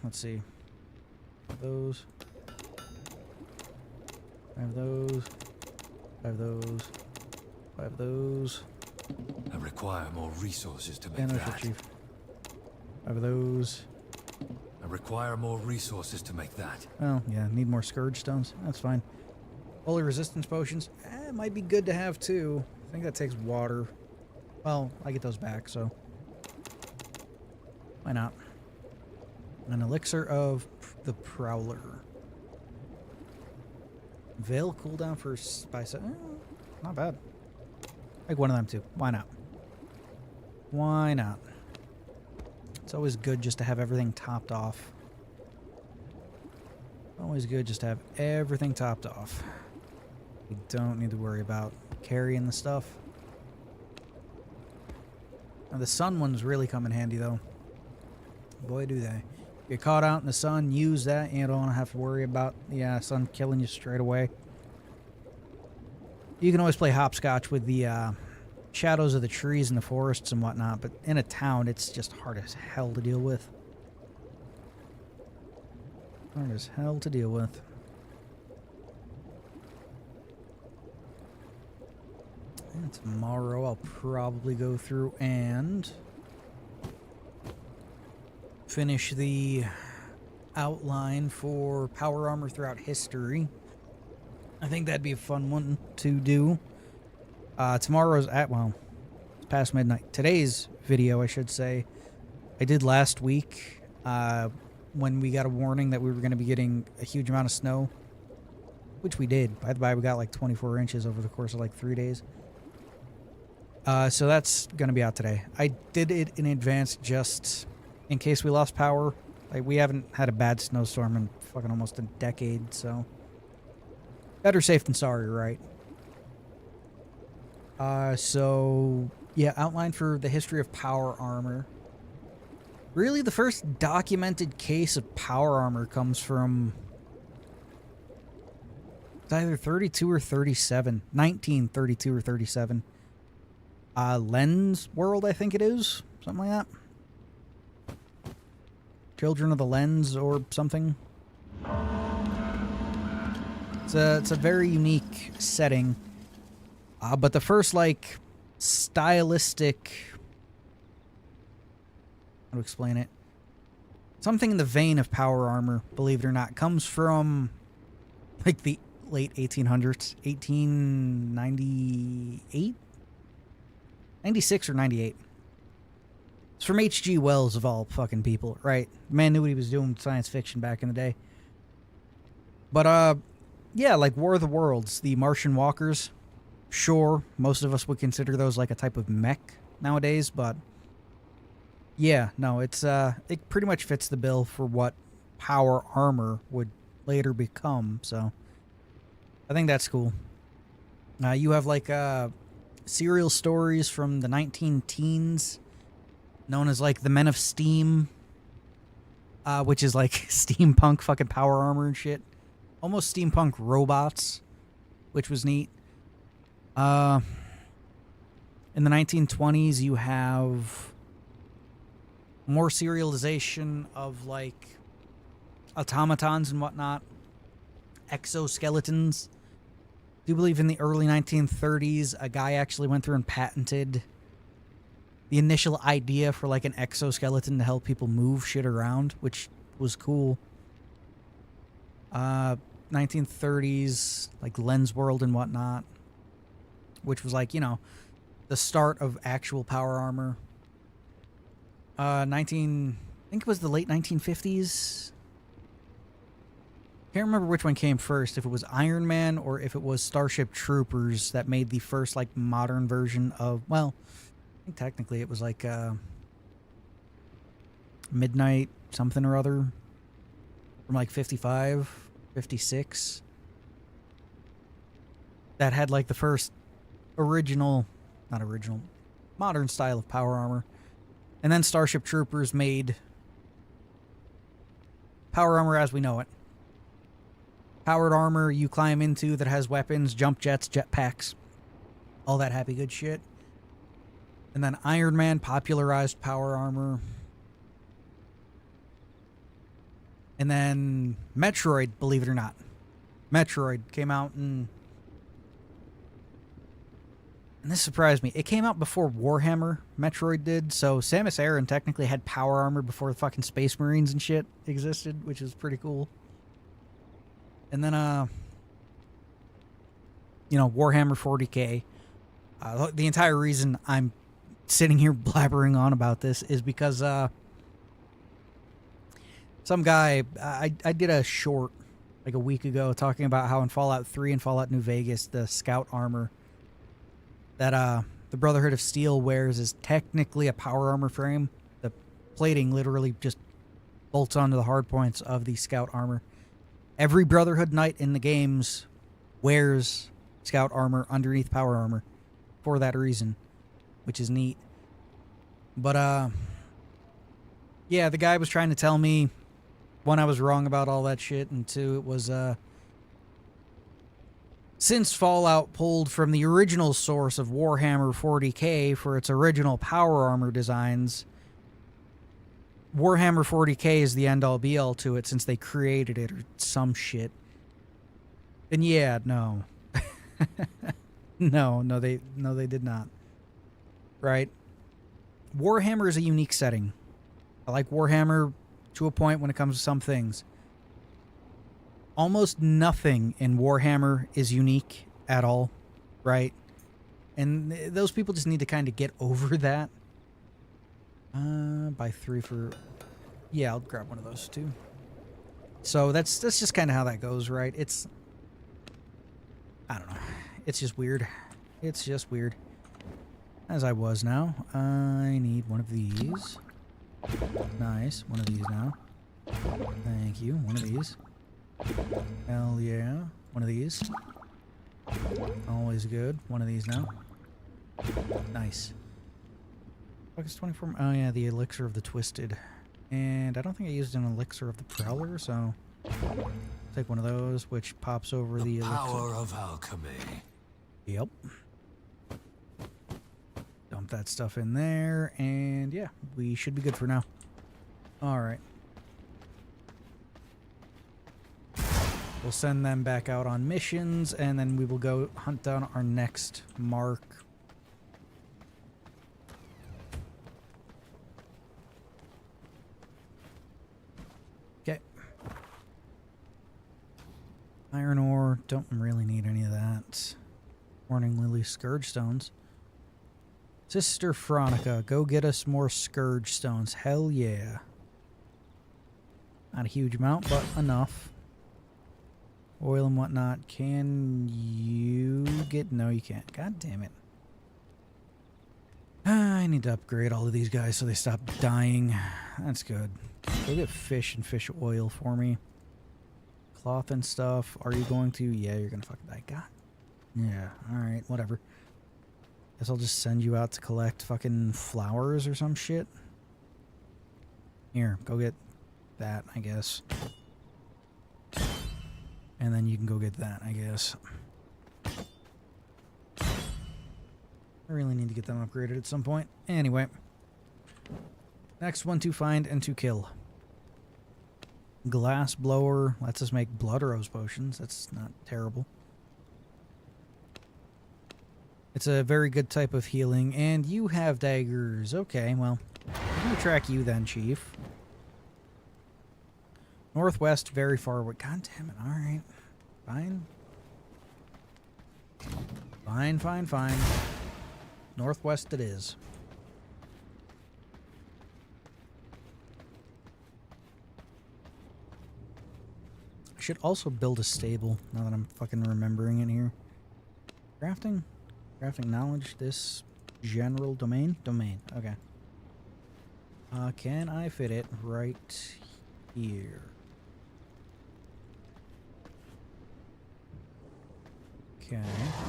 Speaker 1: Let's see. Those. I have those. I have those. I have those.
Speaker 2: I require more resources to make
Speaker 1: And there's
Speaker 2: that.
Speaker 1: Chief. I have those.
Speaker 2: I require more resources to make that.
Speaker 1: Oh, yeah, need more Scourge Stones. That's fine. Holy Resistance Potions. It might be good to have, too. I think that takes water. Well, I get those back, so... why not? An Elixir of the Prowler. Veil cooldown for Spice... not bad. Like one of them, too. Why not? Why not? It's always good just to have everything topped off. Always good just to have everything topped off. We don't need to worry about carrying the stuff. Now the sun ones really come in handy though. Boy do they. Get caught out in the sun, use that, and you don't have to worry about the sun killing you straight away. You can always play hopscotch with the shadows of the trees in the forests and whatnot, but in a town it's just hard as hell to deal with. Hard as hell to deal with. And tomorrow I'll probably go through and finish the outline for Power Armor Throughout History. I think that'd be a fun one to do. Tomorrow's well, it's past midnight. Today's video, I should say, I did last week. when we got a warning that we were going to be getting a huge amount of snow, which we did. By the way, we got like 24 inches over the course of like 3 days. So that's going to be out today. I did it in advance just in case we lost power. Like, we haven't had a bad snowstorm in fucking almost a decade, so better safe than sorry, right? So yeah, outline for the history of power armor. Really, the first documented case of power armor comes from, it's either 32 or 37, 1932 or 37. Lens World, I think it is, something like that. Children of the Lens or something. It's a very unique setting. But the first, like, stylistic... How to explain it? Something in the vein of power armor, believe it or not, comes from, like, the late 1800s. 1898? 96 or 98. It's from H.G. Wells, of all fucking people, right? The man knew what he was doing with science fiction back in the day. But, yeah, like War of the Worlds, the Martian walkers. Sure, most of us would consider those like a type of mech nowadays, but yeah, no, it's it pretty much fits the bill for what power armor would later become, so I think that's cool. You have like serial stories from the 19-teens known as like the Men of Steam, which is like steampunk fucking power armor and shit. Almost steampunk robots, which was neat. In the 1920s, you have more serialization of like automatons and whatnot, exoskeletons. I do believe in the early 1930s, a guy actually went through and patented the initial idea for like an exoskeleton to help people move shit around, which was cool. 1930s, like Lens World and whatnot, which was like, you know, the start of actual power armor. I think it was the late 1950s. Can't remember which one came first, if it was Iron Man or if it was Starship Troopers that made the first like modern version of, well, I think technically it was like Midnight something or other from like 55, 56. That had like the first modern style of power armor. And then Starship Troopers made power armor as we know it. Powered armor you climb into that has weapons, jump jets, jetpacks, all that happy good shit. And then Iron Man popularized power armor. And then Metroid, believe it or not. Metroid came out and this surprised me. It came out before Warhammer, Metroid did, so Samus Aran technically had power armor before the fucking Space Marines and shit existed, which is pretty cool. And then, you know, Warhammer 40k. The entire reason I'm sitting here blabbering on about this is because, some guy, I did a short, like a week ago, talking about how in Fallout 3 and Fallout New Vegas, the scout armor that the Brotherhood of Steel wears is technically a power armor frame. The plating literally just bolts onto the hard points of the scout armor. Every Brotherhood knight in the games wears scout armor underneath power armor for that reason, which is neat. But yeah, the guy was trying to tell me, one, I was wrong about all that shit, and two, it was since Fallout pulled from the original source of Warhammer 40k for its original power armor designs, Warhammer 40k is the end-all be-all to it since they created it or some shit. And yeah, no. No, they did not. Right? Warhammer is a unique setting. I like Warhammer to a point when it comes to some things. Almost nothing in Warhammer is unique at all, right? And those people just need to kind of get over that. Buy 3 for Yeah, I'll grab one of those too. So that's just kind of how that goes, right? It's, I don't know. It's just weird. It's just weird. As I was now. I need one of these. Nice. One of these now. Thank you. One of these. Hell yeah. One of these. Always good. One of these now. Nice. Focus 24. Oh yeah, the elixir of the twisted. And I don't think I used an elixir of the prowler, so take one of those, which pops over the elixir.
Speaker 2: Power of alchemy.
Speaker 1: Yep. Dump that stuff in there, and yeah, we should be good for now. Alright. We'll send them back out on missions, and then we will go hunt down our next mark. Okay. Iron ore, don't really need any of that. Morning Lily Scourge Stones. Sister Veronica, go get us more Scourge Stones. Hell yeah. Not a huge amount, but enough. Oil and whatnot. Can you get... No, you can't. God damn it. I need to upgrade all of these guys so they stop dying. That's good. Go get fish and fish oil for me. Cloth and stuff. Are you going to? Yeah, you're going to fucking die. God. Yeah, alright, whatever. Guess I'll just send you out to collect fucking flowers or some shit. Here, go get that, I guess. And then you can go get that, I guess. I really need to get them upgraded at some point. Anyway. Next one to find and to kill. Glass blower lets us make blood rose potions. That's not terrible. It's a very good type of healing, and you have daggers. Okay, well, I'm going to track you then, Chief. Northwest, very far away. God damn it, alright. Fine. Fine, fine, fine. Northwest it is. I should also build a stable, now that I'm fucking remembering it here. Crafting? Crafting knowledge, this general domain? Domain, okay. Can I fit it right here? Okay.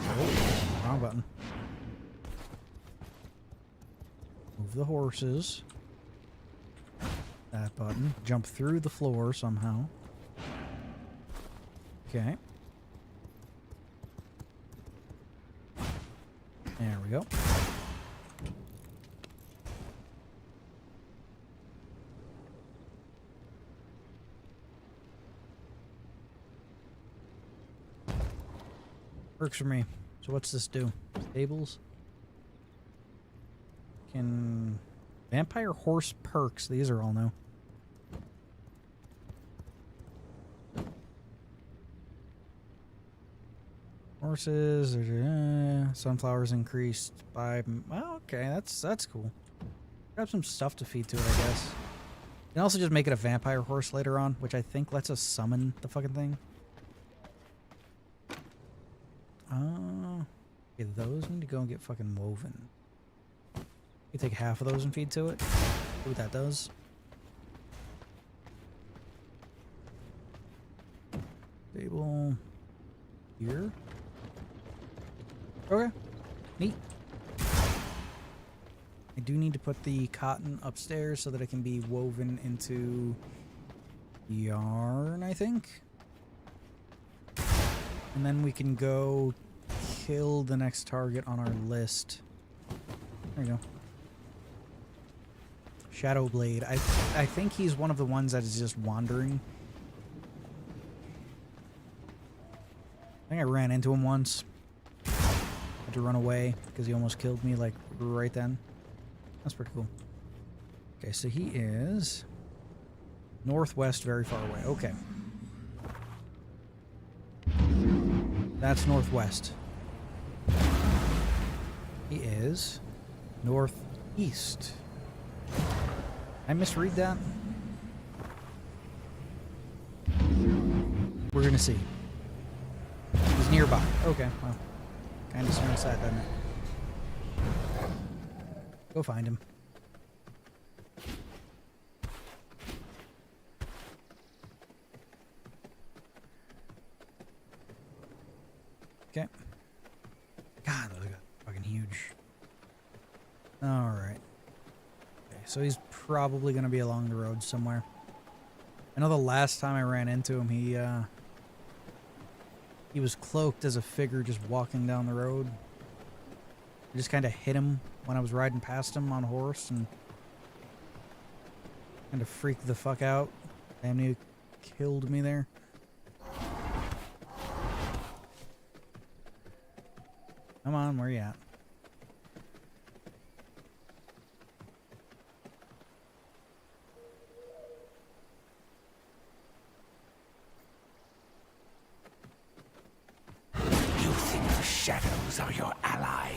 Speaker 1: Oh, wrong button. Move the horses. That button. Jump through the floor somehow. Okay. There we go. Works for me. So what's this do? Stables? Can... Vampire horse perks. These are all new. Horses, sunflowers increased by... Well, okay, that's cool. Grab some stuff to feed to it, I guess. You can also just make it a vampire horse later on, which I think lets us summon the fucking thing. Okay, those need to go and get fucking woven. You take half of those and feed to it. See what that does. Stable... Here? Okay. Neat. I do need to put the cotton upstairs so that it can be woven into yarn, I think. And then we can go kill the next target on our list. There we go. Shadowblade. I think he's one of the ones that is just wandering. I think I ran into him once. Had to run away because he almost killed me like right then. That's pretty cool. Okay, so he is northwest, very far away. Okay. That's northwest. He is northeast. I misread that? We're gonna see. He's nearby. Okay, well, kind of swings that, doesn't it? Go find him. Okay. God, those are fucking huge. Alright. Okay, so he's probably gonna be along the road somewhere. I know the last time I ran into him, he was cloaked as a figure just walking down the road. I just kind of hit him when I was riding past him on a horse and kind of freaked the fuck out. Damn, he killed me there. Come on, where you at?
Speaker 3: You think the shadows are your ally?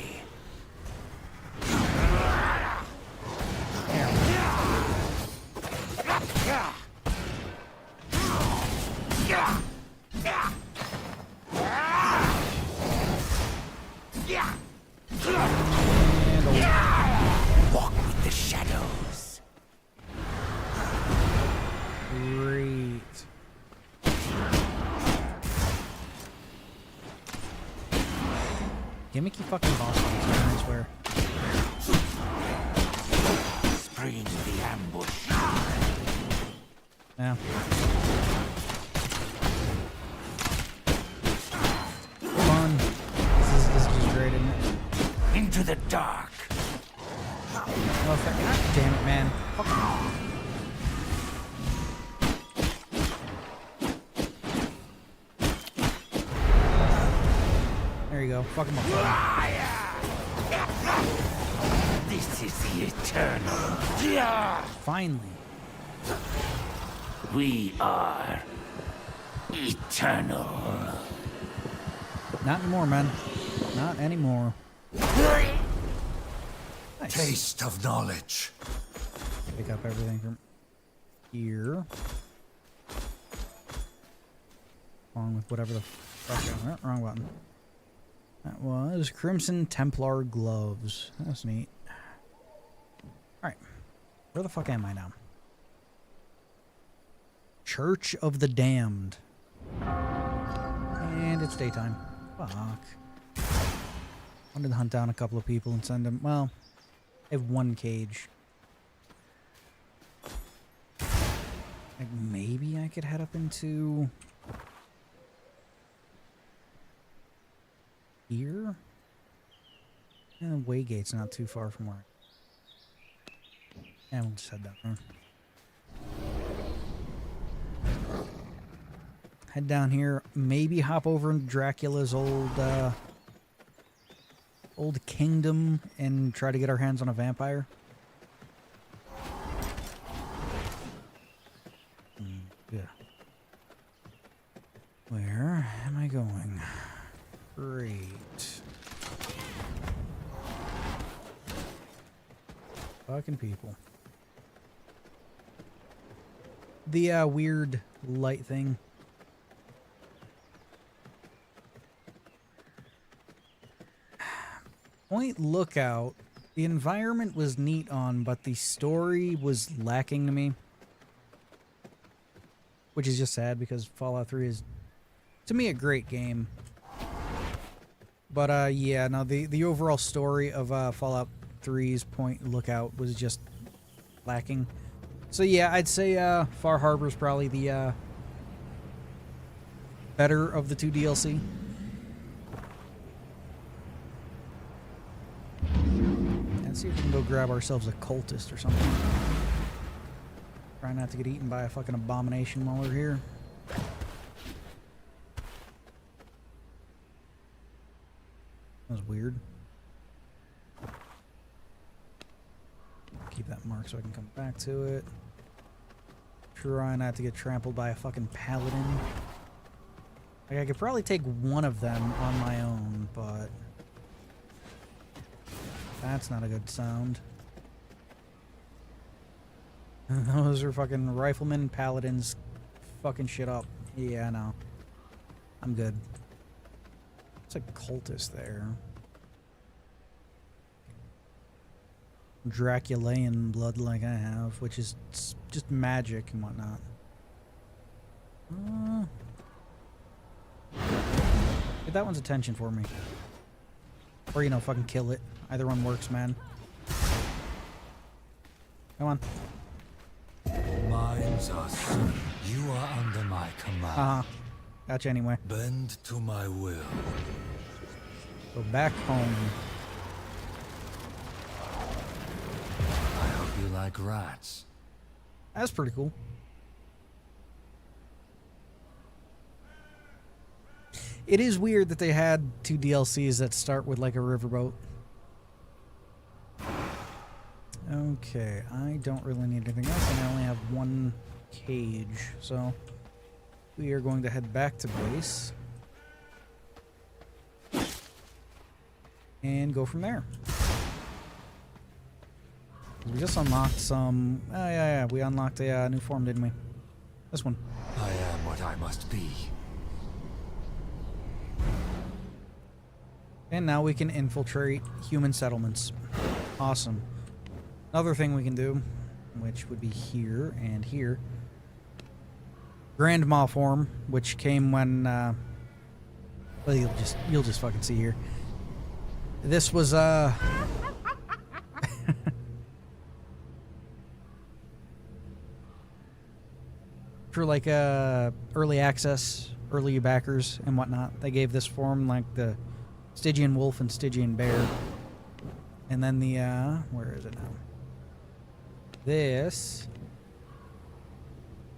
Speaker 3: Walk with the shadows.
Speaker 1: Great. Gimmicky fucking boss fights, man, I swear.
Speaker 3: Spring the ambush.
Speaker 1: Yeah. Come on. This is just great, isn't it?
Speaker 3: Into the dark.
Speaker 1: Oh, God damn it, man. Fuck. There you go. Fuck him up.
Speaker 3: This is the eternal.
Speaker 1: Finally.
Speaker 3: We are eternal.
Speaker 1: Not anymore, man. Not anymore. Nice.
Speaker 2: Taste of knowledge.
Speaker 1: Pick up everything from here. Along with whatever the fuck. Oh, wrong button. That was Crimson Templar gloves. That's neat. Alright. Where the fuck am I now? Church of the Damned. And it's daytime. Fuck. Wanted to hunt down a couple of people and send them. Well, I have one cage. Like maybe I could head up into here. And the Waygate's not too far from where. And we'll just head down there. Head down here. Maybe hop over into Dracula's old kingdom and try to get our hands on a vampire. Yeah. Where am I going? Great. Fucking people. The weird light thing. Point Lookout, the environment was neat on, but the story was lacking to me. Which is just sad because Fallout 3 is, to me, a great game. But yeah, no, the overall story of Fallout 3's Point Lookout was just lacking. So yeah, I'd say Far Harbor's probably the better of the two DLC. Let's see if we can go grab ourselves a cultist or something. Try not to get eaten by a fucking abomination while we're here. That was weird. Keep that mark so I can come back to it. Try not to get trampled by a fucking paladin. Like, I could probably take one of them on my own, but that's not a good sound. Those are fucking riflemen, paladins, fucking shit up. Yeah, I know. I'm good. It's a cultist there. Draculaean blood like I have, which is just magic and whatnot. Get that one's attention for me. Or, you know, fucking kill it. Either one works, man. Come on.
Speaker 2: Minds are certain. You are under my command.
Speaker 1: Uh-huh. Gotcha anyway.
Speaker 2: Bend to my will.
Speaker 1: Go back home.
Speaker 2: I hope you like rats.
Speaker 1: That's pretty cool. It is weird that they had 2 DLCs that start with like a riverboat. Okay, I don't really need anything else, and I only have 1 cage, so we are going to head back to base and go from there. We just unlocked some... Oh, yeah, we unlocked a new form, didn't we? This one.
Speaker 2: I am what I must be.
Speaker 1: And now we can infiltrate human settlements. Awesome. Another thing we can do, which would be here and here. Grand Maw form, which came when... well, you'll just fucking see here. This was, for like early access, early backers and whatnot. They gave this form like the Stygian wolf and Stygian bear. And then the where is it now? This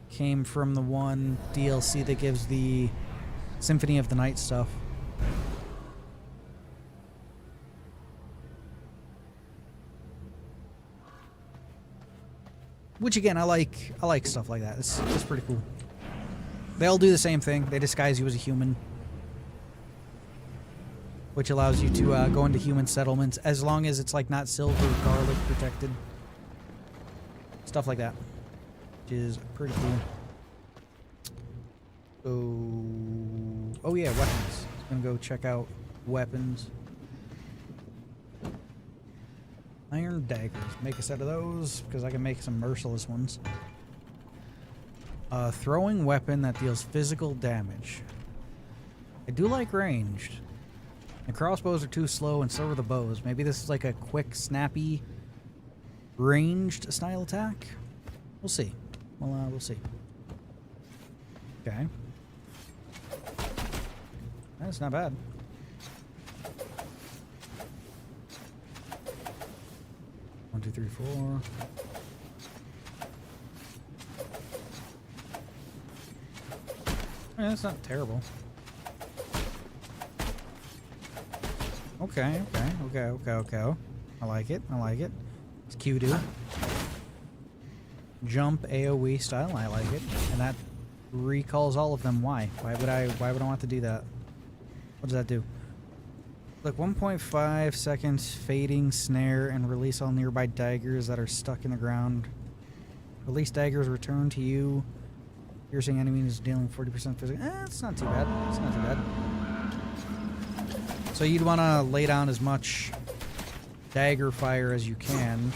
Speaker 1: came from the one DLC that gives the Symphony of the Night stuff. Which again, I like stuff like that. It's pretty cool. They all do the same thing. They disguise you as a human, which allows you to go into human settlements as long as it's like not silver or garlic protected. Stuff like that, which is pretty cool. Oh yeah, weapons. I'm gonna go check out weapons. Iron daggers. Make a set of those because I can make some merciless ones. Throwing weapon that deals physical damage. I do like ranged. The crossbows are too slow, and so are the bows. Maybe this is like a quick, snappy, ranged style attack. We'll see. We'll see. Okay. That's not bad. One, two, three, four. That's not terrible. Okay. I like it. It's Q-do. Jump AoE style. I like it. And that recalls all of them. Why? Why would I want to do that? What does that do? Look, 1.5 seconds fading snare and release all nearby daggers that are stuck in the ground. Release daggers return to you. Piercing enemies dealing 40% physical. It's not too bad. It's not too bad. So you'd want to lay down as much dagger fire as you can.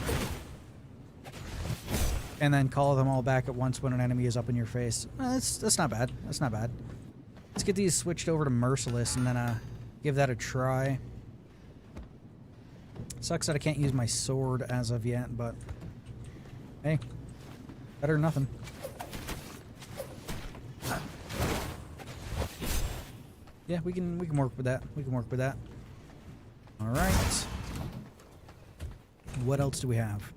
Speaker 1: And then call them all back at once when an enemy is up in your face. That's not bad. That's not bad. Let's get these switched over to Merciless and then give that a try. Sucks that I can't use my sword as of yet, but hey, better than nothing. Yeah, we can work with that. We can work with that. All right. What else do we have?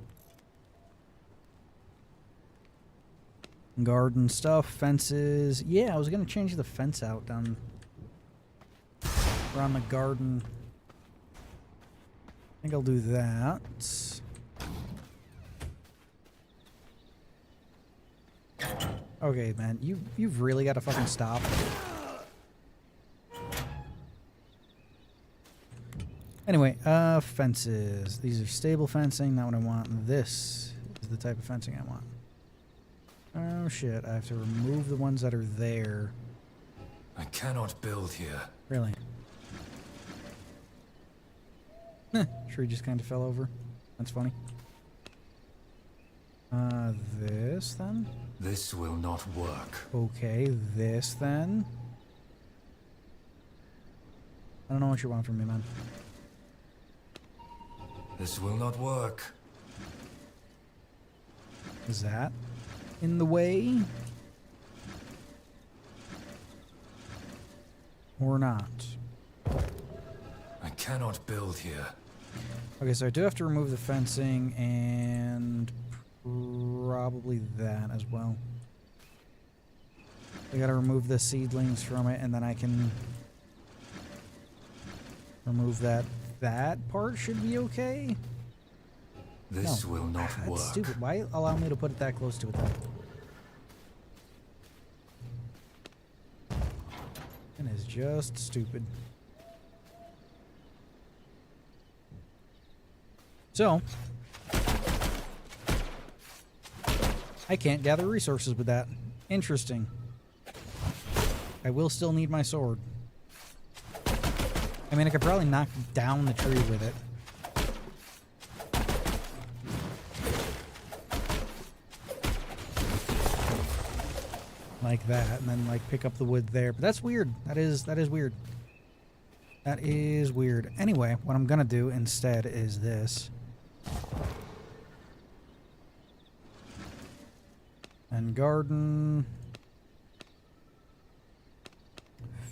Speaker 1: Garden stuff, fences. Yeah, I was gonna change the fence out down around the garden. I think I'll do that. Okay, man, you've really got to fucking stop. Anyway, fences. These are stable fencing, not what I want. This is the type of fencing I want. Oh shit, I have to remove the ones that are there.
Speaker 2: I cannot build here.
Speaker 1: Really? Tree just kind of fell over. That's funny. This then?
Speaker 2: This will not work.
Speaker 1: Okay, this then? I don't know what you want from me, man.
Speaker 2: This will not work.
Speaker 1: Is that in the way? Or not?
Speaker 2: I cannot build here.
Speaker 1: Okay, so I do have to remove the fencing and probably that as well. I gotta remove the seedlings from it, and then I can remove that. That part should be okay.
Speaker 2: This
Speaker 1: No.
Speaker 2: will not
Speaker 1: That's
Speaker 2: work.
Speaker 1: stupid. Why allow me to put it that close to it then? It is just stupid. So, I can't gather resources with that. Interesting. I will still need my sword. I mean, I could probably knock down the tree with it. Like that, and then like pick up the wood there. But that's weird. That is weird. That is weird. Anyway, what I'm gonna do instead is this. And garden.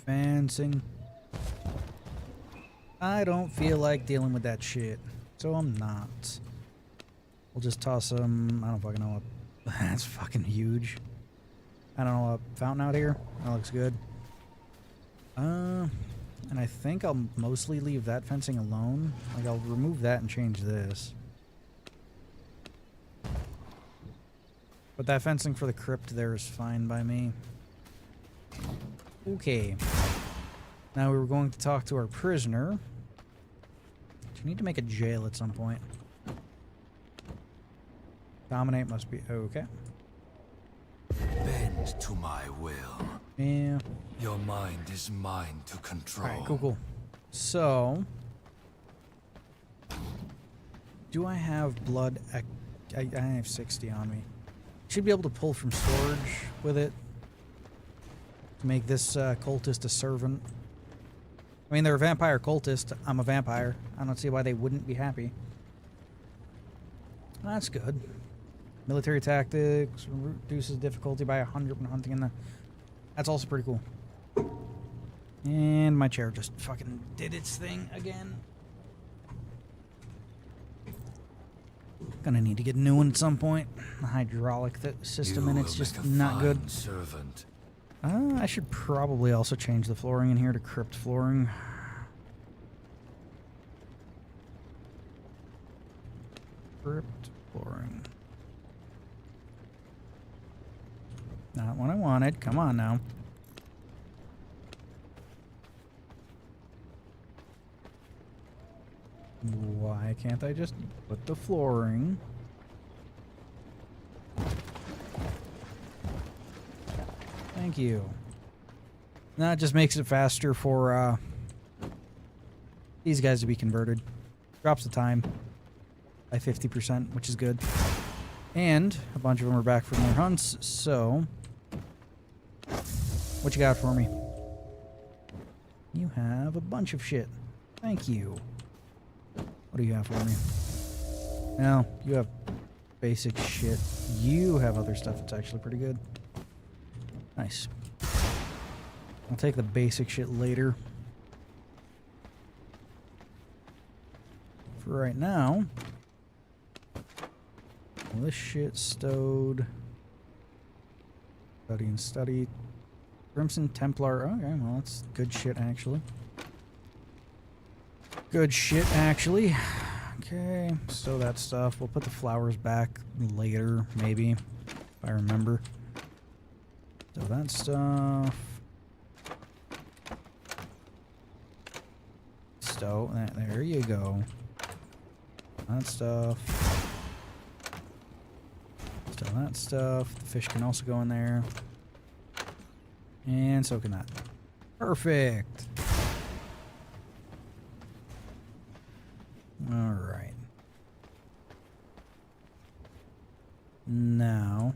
Speaker 1: Fencing. I don't feel like dealing with that shit, so I'm not. We'll just toss some, I don't fucking know what. That's fucking huge. I don't know, a fountain out here. That looks good. And I think I'll mostly leave that fencing alone. Like, I'll remove that and change this. But that fencing for the crypt there is fine by me. Okay. Now we were going to talk to our prisoner. We need to make a jail at some point. Dominate must be okay.
Speaker 2: Bend to my will.
Speaker 1: Yeah.
Speaker 2: Your mind is mine to control.
Speaker 1: Alright, cool. So, do I have blood? I have 60 on me. Should be able to pull from storage with it to make this cultist a servant. I mean, they're a vampire cultist. I'm a vampire. I don't see why they wouldn't be happy. That's good. Military tactics reduces difficulty by 100 when hunting in the... That's also pretty cool. And my chair just fucking did its thing again. Gonna need to get a new one at some point. The hydraulic system in it's just not good.
Speaker 2: Servant.
Speaker 1: I should probably also change the flooring in here to crypt flooring. Crypt flooring. Not what I wanted. Come on now. Why can't I just put the flooring? Thank you. That just makes it faster for these guys to be converted. Drops the time by 50%, which is good. And a bunch of them are back from their hunts, so... What you got for me? You have a bunch of shit. Thank you. What do you have for me? No, you have basic shit. You have other stuff that's actually pretty good. Nice. I'll take the basic shit later. For right now, well, this shit stowed. Study and study. Crimson Templar. Okay, well, that's good shit, actually. Good shit, actually. Okay, stow that stuff. We'll put the flowers back later, maybe, if I remember. So that stuff. Stow. There you go. That stuff. Stow that stuff. The fish can also go in there. And so can that. Perfect. All right. Now,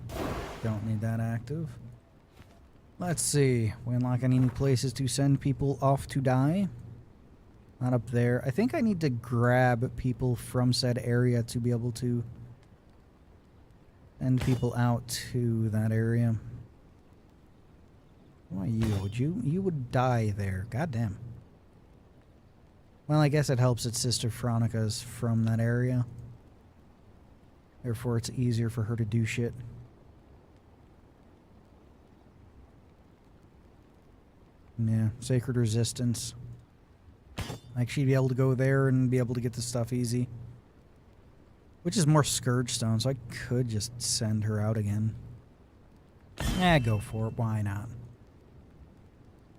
Speaker 1: don't need that active. Let's see. We unlock any new places to send people off to die. Not up there. I think I need to grab people from said area to be able to send people out to that area. Why you would die there. Goddamn. Well, I guess it helps that Sister Veronica's from that area. Therefore, it's easier for her to do shit. Yeah, Sacred Resistance. Like, she'd be able to go there and be able to get the stuff easy. Which is more Scourge Stone, so I could just send her out again. Yeah, go for it. Why not?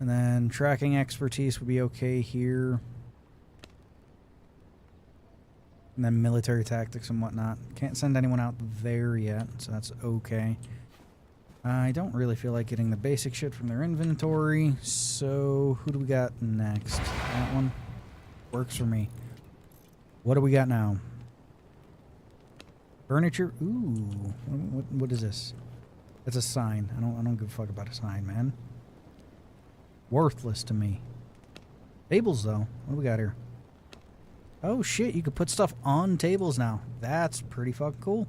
Speaker 1: And then Tracking Expertise would be okay here. And then Military Tactics and whatnot. Can't send anyone out there yet, so that's okay. I don't really feel like getting the basic shit from their inventory, so who do we got next? That one works for me. What do we got now? Furniture? Ooh, what is this? That's a sign. I don't give a fuck about a sign, man. Worthless to me. Tables, though. What do we got here? Oh shit, you can put stuff on tables now. That's pretty fucking cool.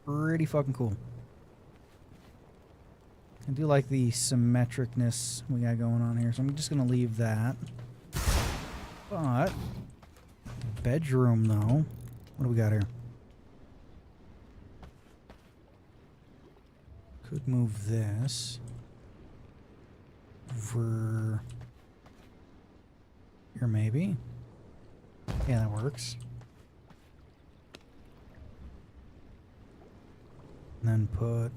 Speaker 1: Pretty fucking cool. I do like the symmetricness we got going on here, so I'm just gonna leave that. But bedroom though. What do we got here? Could move this over here maybe. Yeah, that works. And then put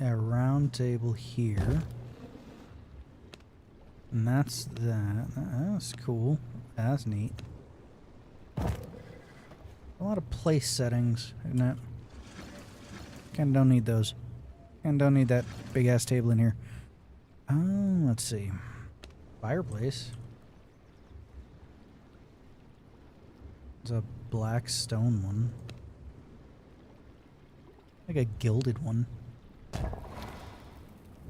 Speaker 1: a round table here. And that's that. That's cool. That's neat. A lot of place settings, isn't it? Kinda don't need those. Kinda don't need that big ass table in here. Let's see. Fireplace. It's a black stone one. Like a gilded one.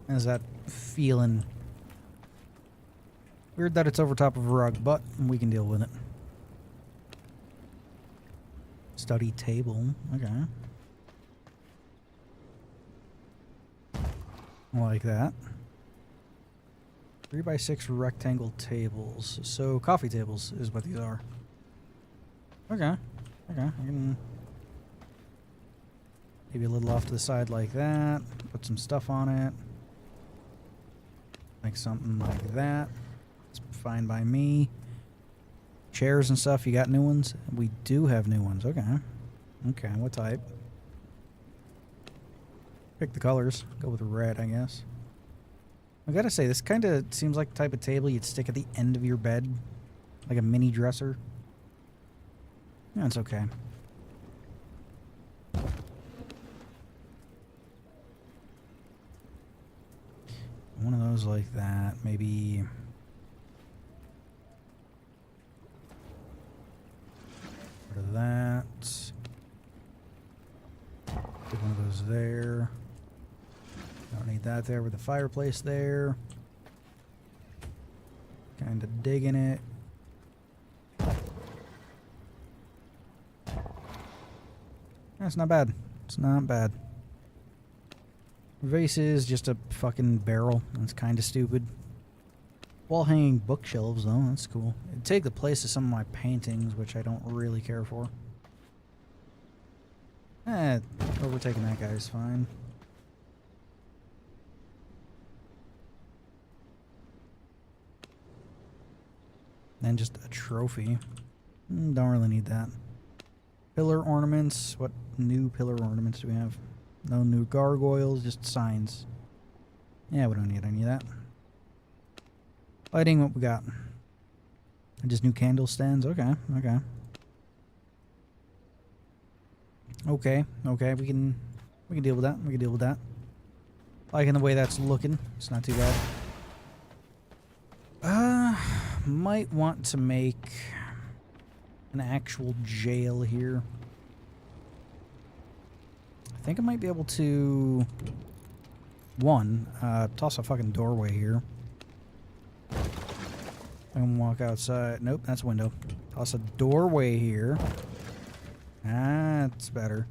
Speaker 1: How's that feeling? Weird that it's over top of a rug, but we can deal with it. Study table. Okay. I like that. 3x6 rectangle tables. So coffee tables is what these are. Okay. Okay. I can maybe a little off to the side like that. Put some stuff on it. Like something like that. It's fine by me. Chairs and stuff. You got new ones? We do have new ones. Okay. Okay. What type? Pick the colors. Go with red, I guess. I gotta say, this kind of seems like the type of table you'd stick at the end of your bed. Like a mini dresser. Yeah, it's okay. One of those like that. Maybe... rid of that. Put one of those there. Don't need that there with the fireplace there. Kind of digging it. That's not bad. It's not bad. Vase is just a fucking barrel. That's kind of stupid. Wall hanging bookshelves though. That's cool. It'd take the place of some of my paintings, which I don't really care for. Overtaking that guy is fine. And just a trophy. Don't really need that. Pillar ornaments. What new pillar ornaments do we have? No new gargoyles, just signs. Yeah, we don't need any of that. Lighting, what we got? Just new candle stands. Okay, okay. Okay, we can We can deal with that. We can deal with that. Liking the way that's looking. It's not too bad. Might want to make an actual jail here. I think I might be able to... One, toss a fucking doorway here. I can walk outside. Nope, that's a window. Toss a doorway here. That's better.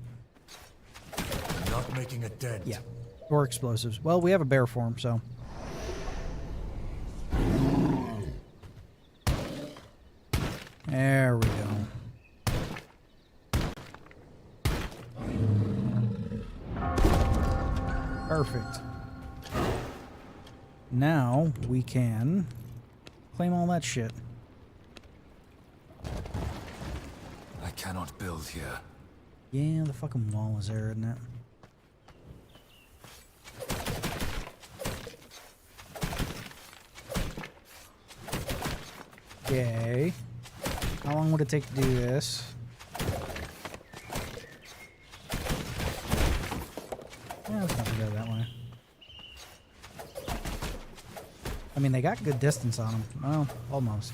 Speaker 2: Not making a dent.
Speaker 1: Yeah. Or explosives. Well, we have a bear form, so. There we go. Perfect. Now we can claim all that shit.
Speaker 2: I cannot build here.
Speaker 1: Yeah, the fucking wall is there, isn't it? Okay. How long would it take to do this? Yeah, let's not go that way. I mean, they got good distance on them. Well, almost.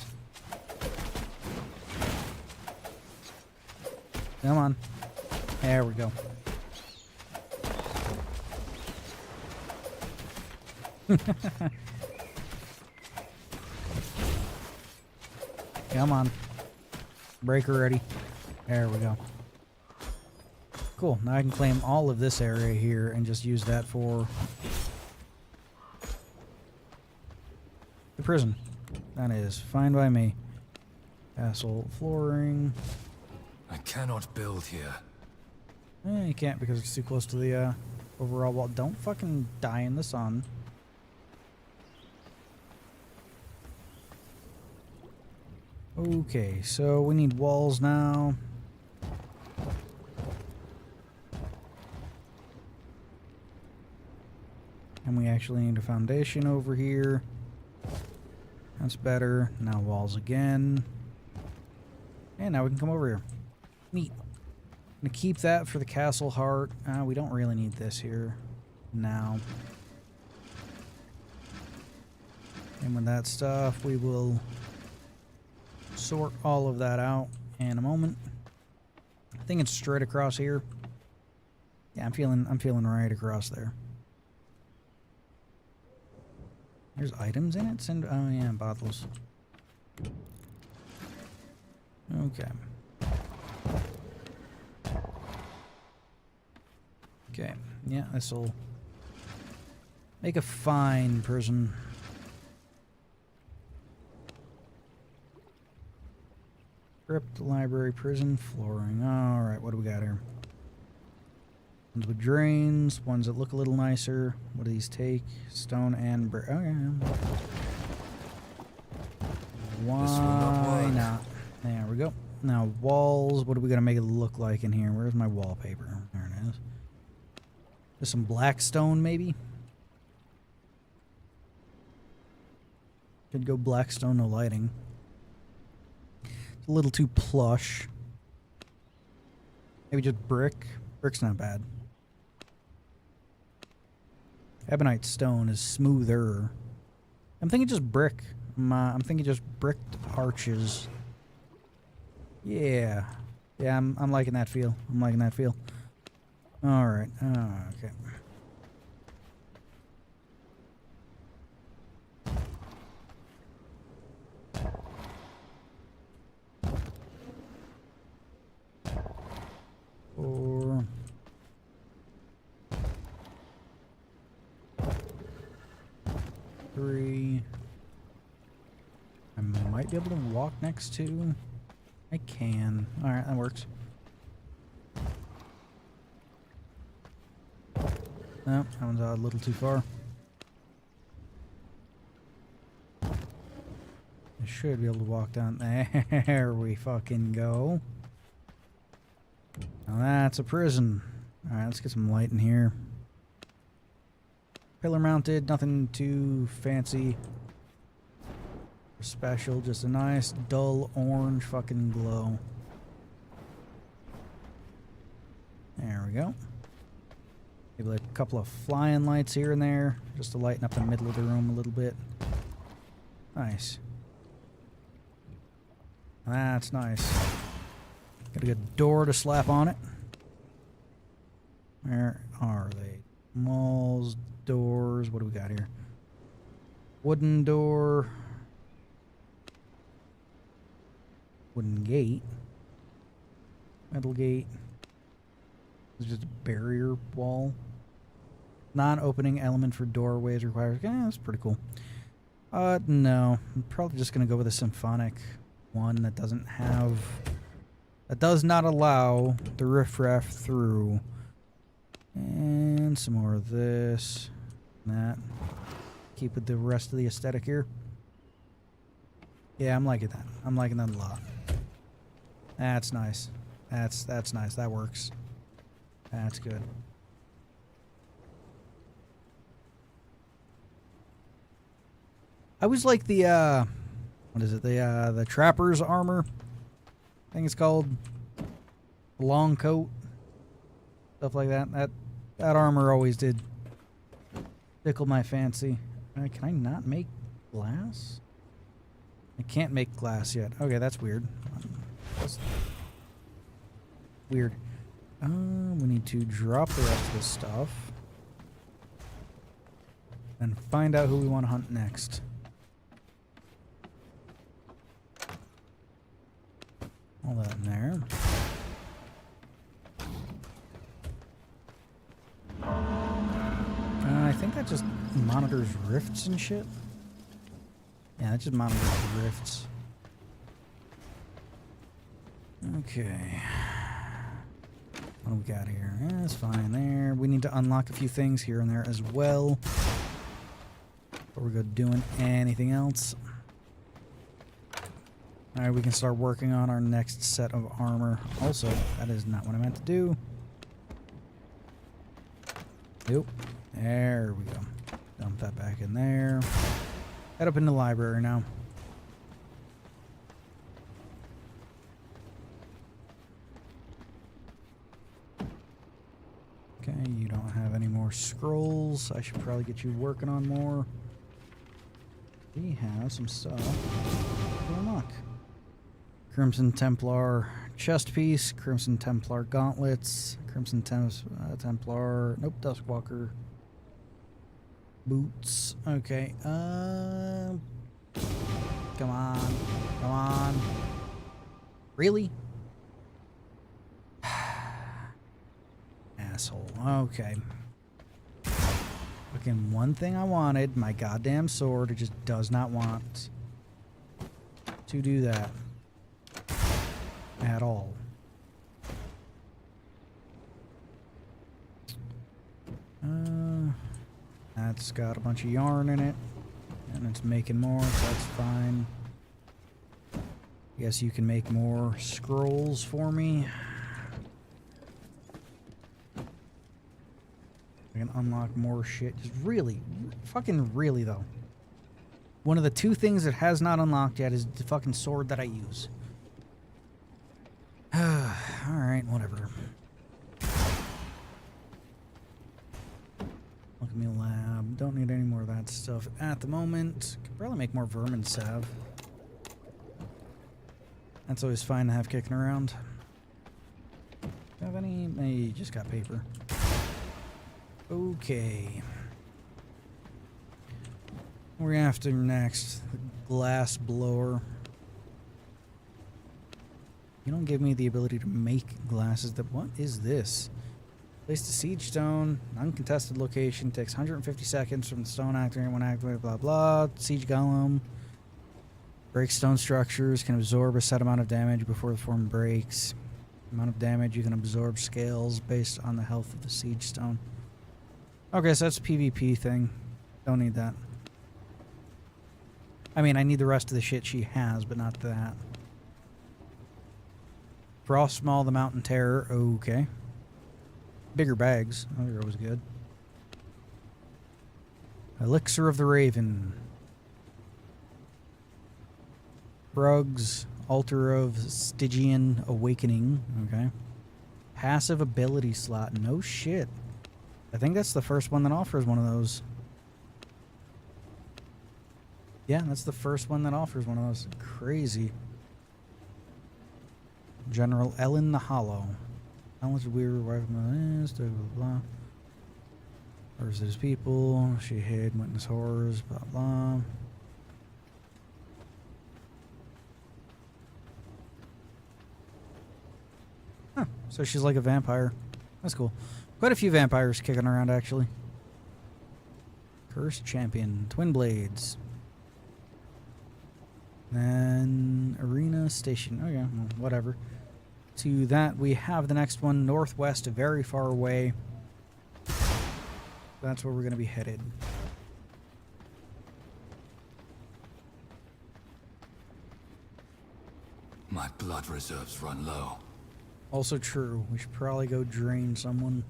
Speaker 1: Come on. There we go. Come on. Breaker ready. There we go. Cool. Now I can claim all of this area here and just use that for the prison. That is fine by me. Castle flooring.
Speaker 2: I cannot build here.
Speaker 1: You can't because it's too close to the overall wall. Don't fucking die in the sun. Okay, so we need walls now. And we actually need a foundation over here. That's better. Now walls again. And now we can come over here. Neat. I'm gonna keep that for the castle heart. We don't really need this here now. And with that stuff, we will sort all of that out in a moment. I think it's straight across here. Yeah, I'm feeling right across there. There's items in it? Oh yeah, bottles. Okay. Okay, yeah, this'll make a fine prison. Crypt, library, prison, flooring. Alright, what do we got here? Ones with drains, ones that look a little nicer. What do these take? Stone and brick. Oh, yeah. Why not? There we go. Now, walls. What are we going to make it look like in here? Where's my wallpaper? There it is. There's some black stone, maybe? Could go black stone, no lighting. It's a little too plush. Maybe just brick. Brick's not bad. Ebonite stone is smoother. I'm thinking just brick. I'm thinking just bricked arches. Yeah. Yeah, I'm liking that feel. I'm liking that feel. Alright. Okay. Four. Three. I might be able to walk next to. I can. Alright, that works. Nope, that one's a little too far. I should be able to walk down. There we fucking go. Now that's a prison. Alright, let's get some light in here. Pillar mounted, nothing too fancy. Special, just a nice dull orange fucking glow. There we go. Maybe like a couple of flying lights here and there, just to lighten up the middle of the room a little bit. Nice. That's nice. Got a good door to slap on it. Where are they? Malls, doors. What do we got here? Wooden door. Wooden gate. Metal gate. It's just a barrier wall. Non-opening element for doorways requires... Yeah, that's pretty cool. No. I'm probably just going to go with a symphonic one that doesn't have... That does not allow the riffraff through. And some more of this. That. Keep with the rest of the aesthetic here. Yeah, I'm liking that. I'm liking that a lot. That's nice. That's nice. That works. That's good. I was like the what is it? The trapper's armor. I think it's called long coat. Stuff like that. That armor always did tickle my fancy. Can I not make glass? I can't make glass yet. Okay, that's weird. That's weird. We need to drop the rest of this stuff and find out who we want to hunt next. All that in there. I think that just monitors rifts and shit. Yeah, that just monitors rifts. Okay. What do we got here? Yeah, that's fine there. We need to unlock a few things here and there as well. Before we go doing anything else. Alright, we can start working on our next set of armor. Also, that is not what I meant to do. Nope. There we go. Dump that back in there. Head up in the library now. Okay, you don't have any more scrolls. I should probably get you working on more. We have some stuff to unlock. Crimson Templar chest piece, Crimson Templar gauntlets, Crimson Templar, nope, Duskwalker boots. Okay, come on, really? Asshole. Okay. Fucking one thing I wanted, my goddamn sword, it just does not want to do that. At all. That's got a bunch of yarn in it, and it's making more, so that's fine. Guess you can make more scrolls for me. I can unlock more shit. Just really, fucking really though. One of the two things that has not unlocked yet is the fucking sword that I use. Alright, whatever. Alchemy lab. Don't need any more of that stuff at the moment. Could probably make more vermin salve. That's always fine to have kicking around. Do you have any? You just got paper. Okay. We're after next. The glass blower. You don't give me the ability to make glasses. What is this? Place the siege stone. Uncontested location. Takes 150 seconds from the stone activating when activated. Blah blah. Siege golem. Breaks stone structures. Can absorb a set amount of damage before the form breaks. Amount of damage you can absorb scales based on the health of the siege stone. Okay, so that's a PvP thing. Don't need that. I mean, I need the rest of the shit she has, but not that. Frostmaw the Mountain Terror. Okay. Bigger bags. Oh, they're always good. Elixir of the Raven. Brug's Altar of Stygian Awakening. Okay. Passive ability slot. No shit. I think that's the first one that offers one of those. Yeah, that's the first one that offers one of those. Crazy. General Ellen the Hollow. How much weird arrival is, blah blah blah. Versus people. She hid, witness horrors, blah blah. Huh. So she's like a vampire. That's cool. Quite a few vampires kicking around, actually. Cursed Champion. Twin Blades. Then Arena Station. Oh yeah, well, whatever. To that, we have the next one, northwest, very far away. That's where we're going to be headed.
Speaker 2: My blood reserves run low.
Speaker 1: Also true. We should probably go drain someone.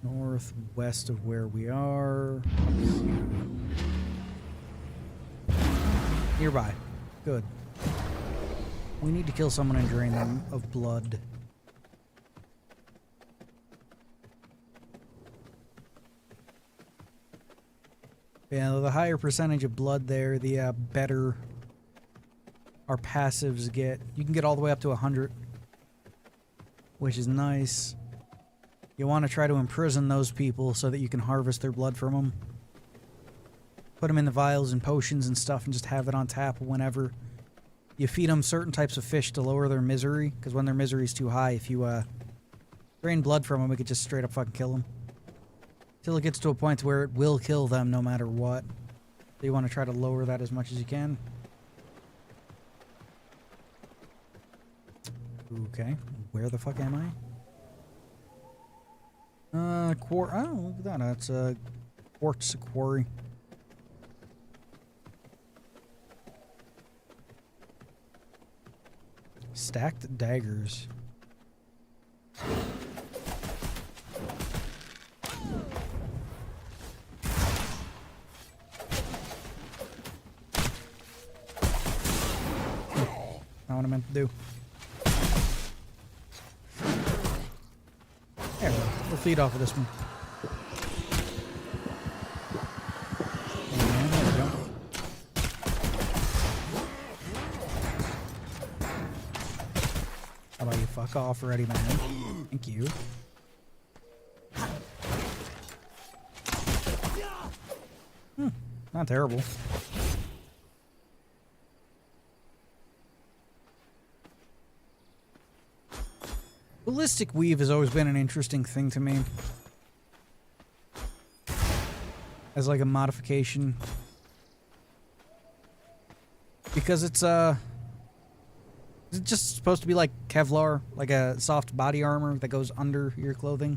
Speaker 1: Northwest of where we are. Nearby. Good. We need to kill someone and drain them of blood. Yeah, the higher percentage of blood there, the better our passives get. You can get all the way up to 100, which is nice. You want to try to imprison those people so that you can harvest their blood from them. Put them in the vials and potions and stuff and just have it on tap whenever. You feed them certain types of fish to lower their misery, because when their misery is too high, if you drain blood from them, it could just straight up fucking kill them. Till it gets to a point where it will kill them no matter what. So you want to try to lower that as much as you can. Okay, where the fuck am I? Oh, look at that. That's a quartz quarry. Stacked daggers. Not what I meant to do. There we go. We'll feed off of this one. And there we go. How about you fuck off already, man? Thank you. Not terrible. Ballistic weave has always been an interesting thing to me. As like a modification. Because it's just supposed to be like Kevlar, like a soft body armor that goes under your clothing.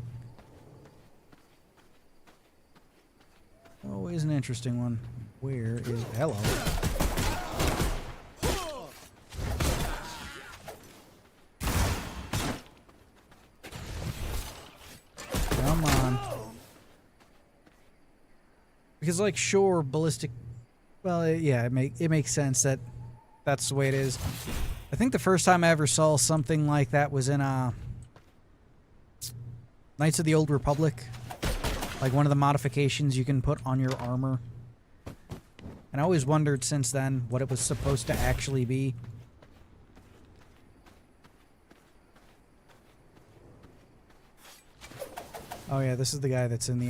Speaker 1: Always an interesting one. Where is... Hello. Come on. Because, like, sure, ballistic... Well, yeah, it makes sense that that's the way it is. I think the first time I ever saw something like that was in Knights of the Old Republic. Like one of the modifications you can put on your armor. And I always wondered since then what it was supposed to actually be. Oh yeah, this is the guy that's in the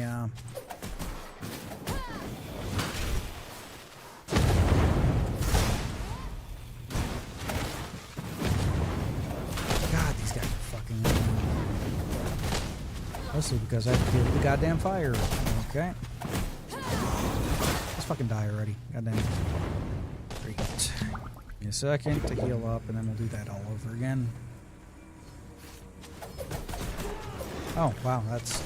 Speaker 1: God, these guys are fucking... Mostly because I have to deal with the goddamn fire. Okay. Let's fucking die already. Goddamn. Great. Give me a second to heal up, and then we'll do that all over again. Oh, wow, that's...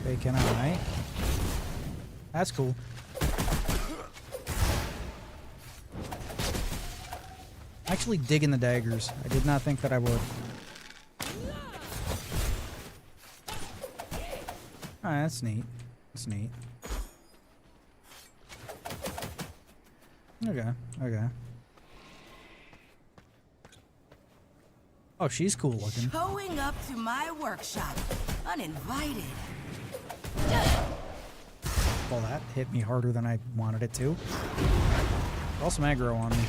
Speaker 1: Hey, can I? That's cool. Actually digging the daggers. I did not think that I would. Alright, that's neat. That's neat. Okay, okay. Oh, she's cool looking.
Speaker 3: Showing up to my workshop, uninvited.
Speaker 1: Well, that hit me harder than I wanted it to. Also aggro on me.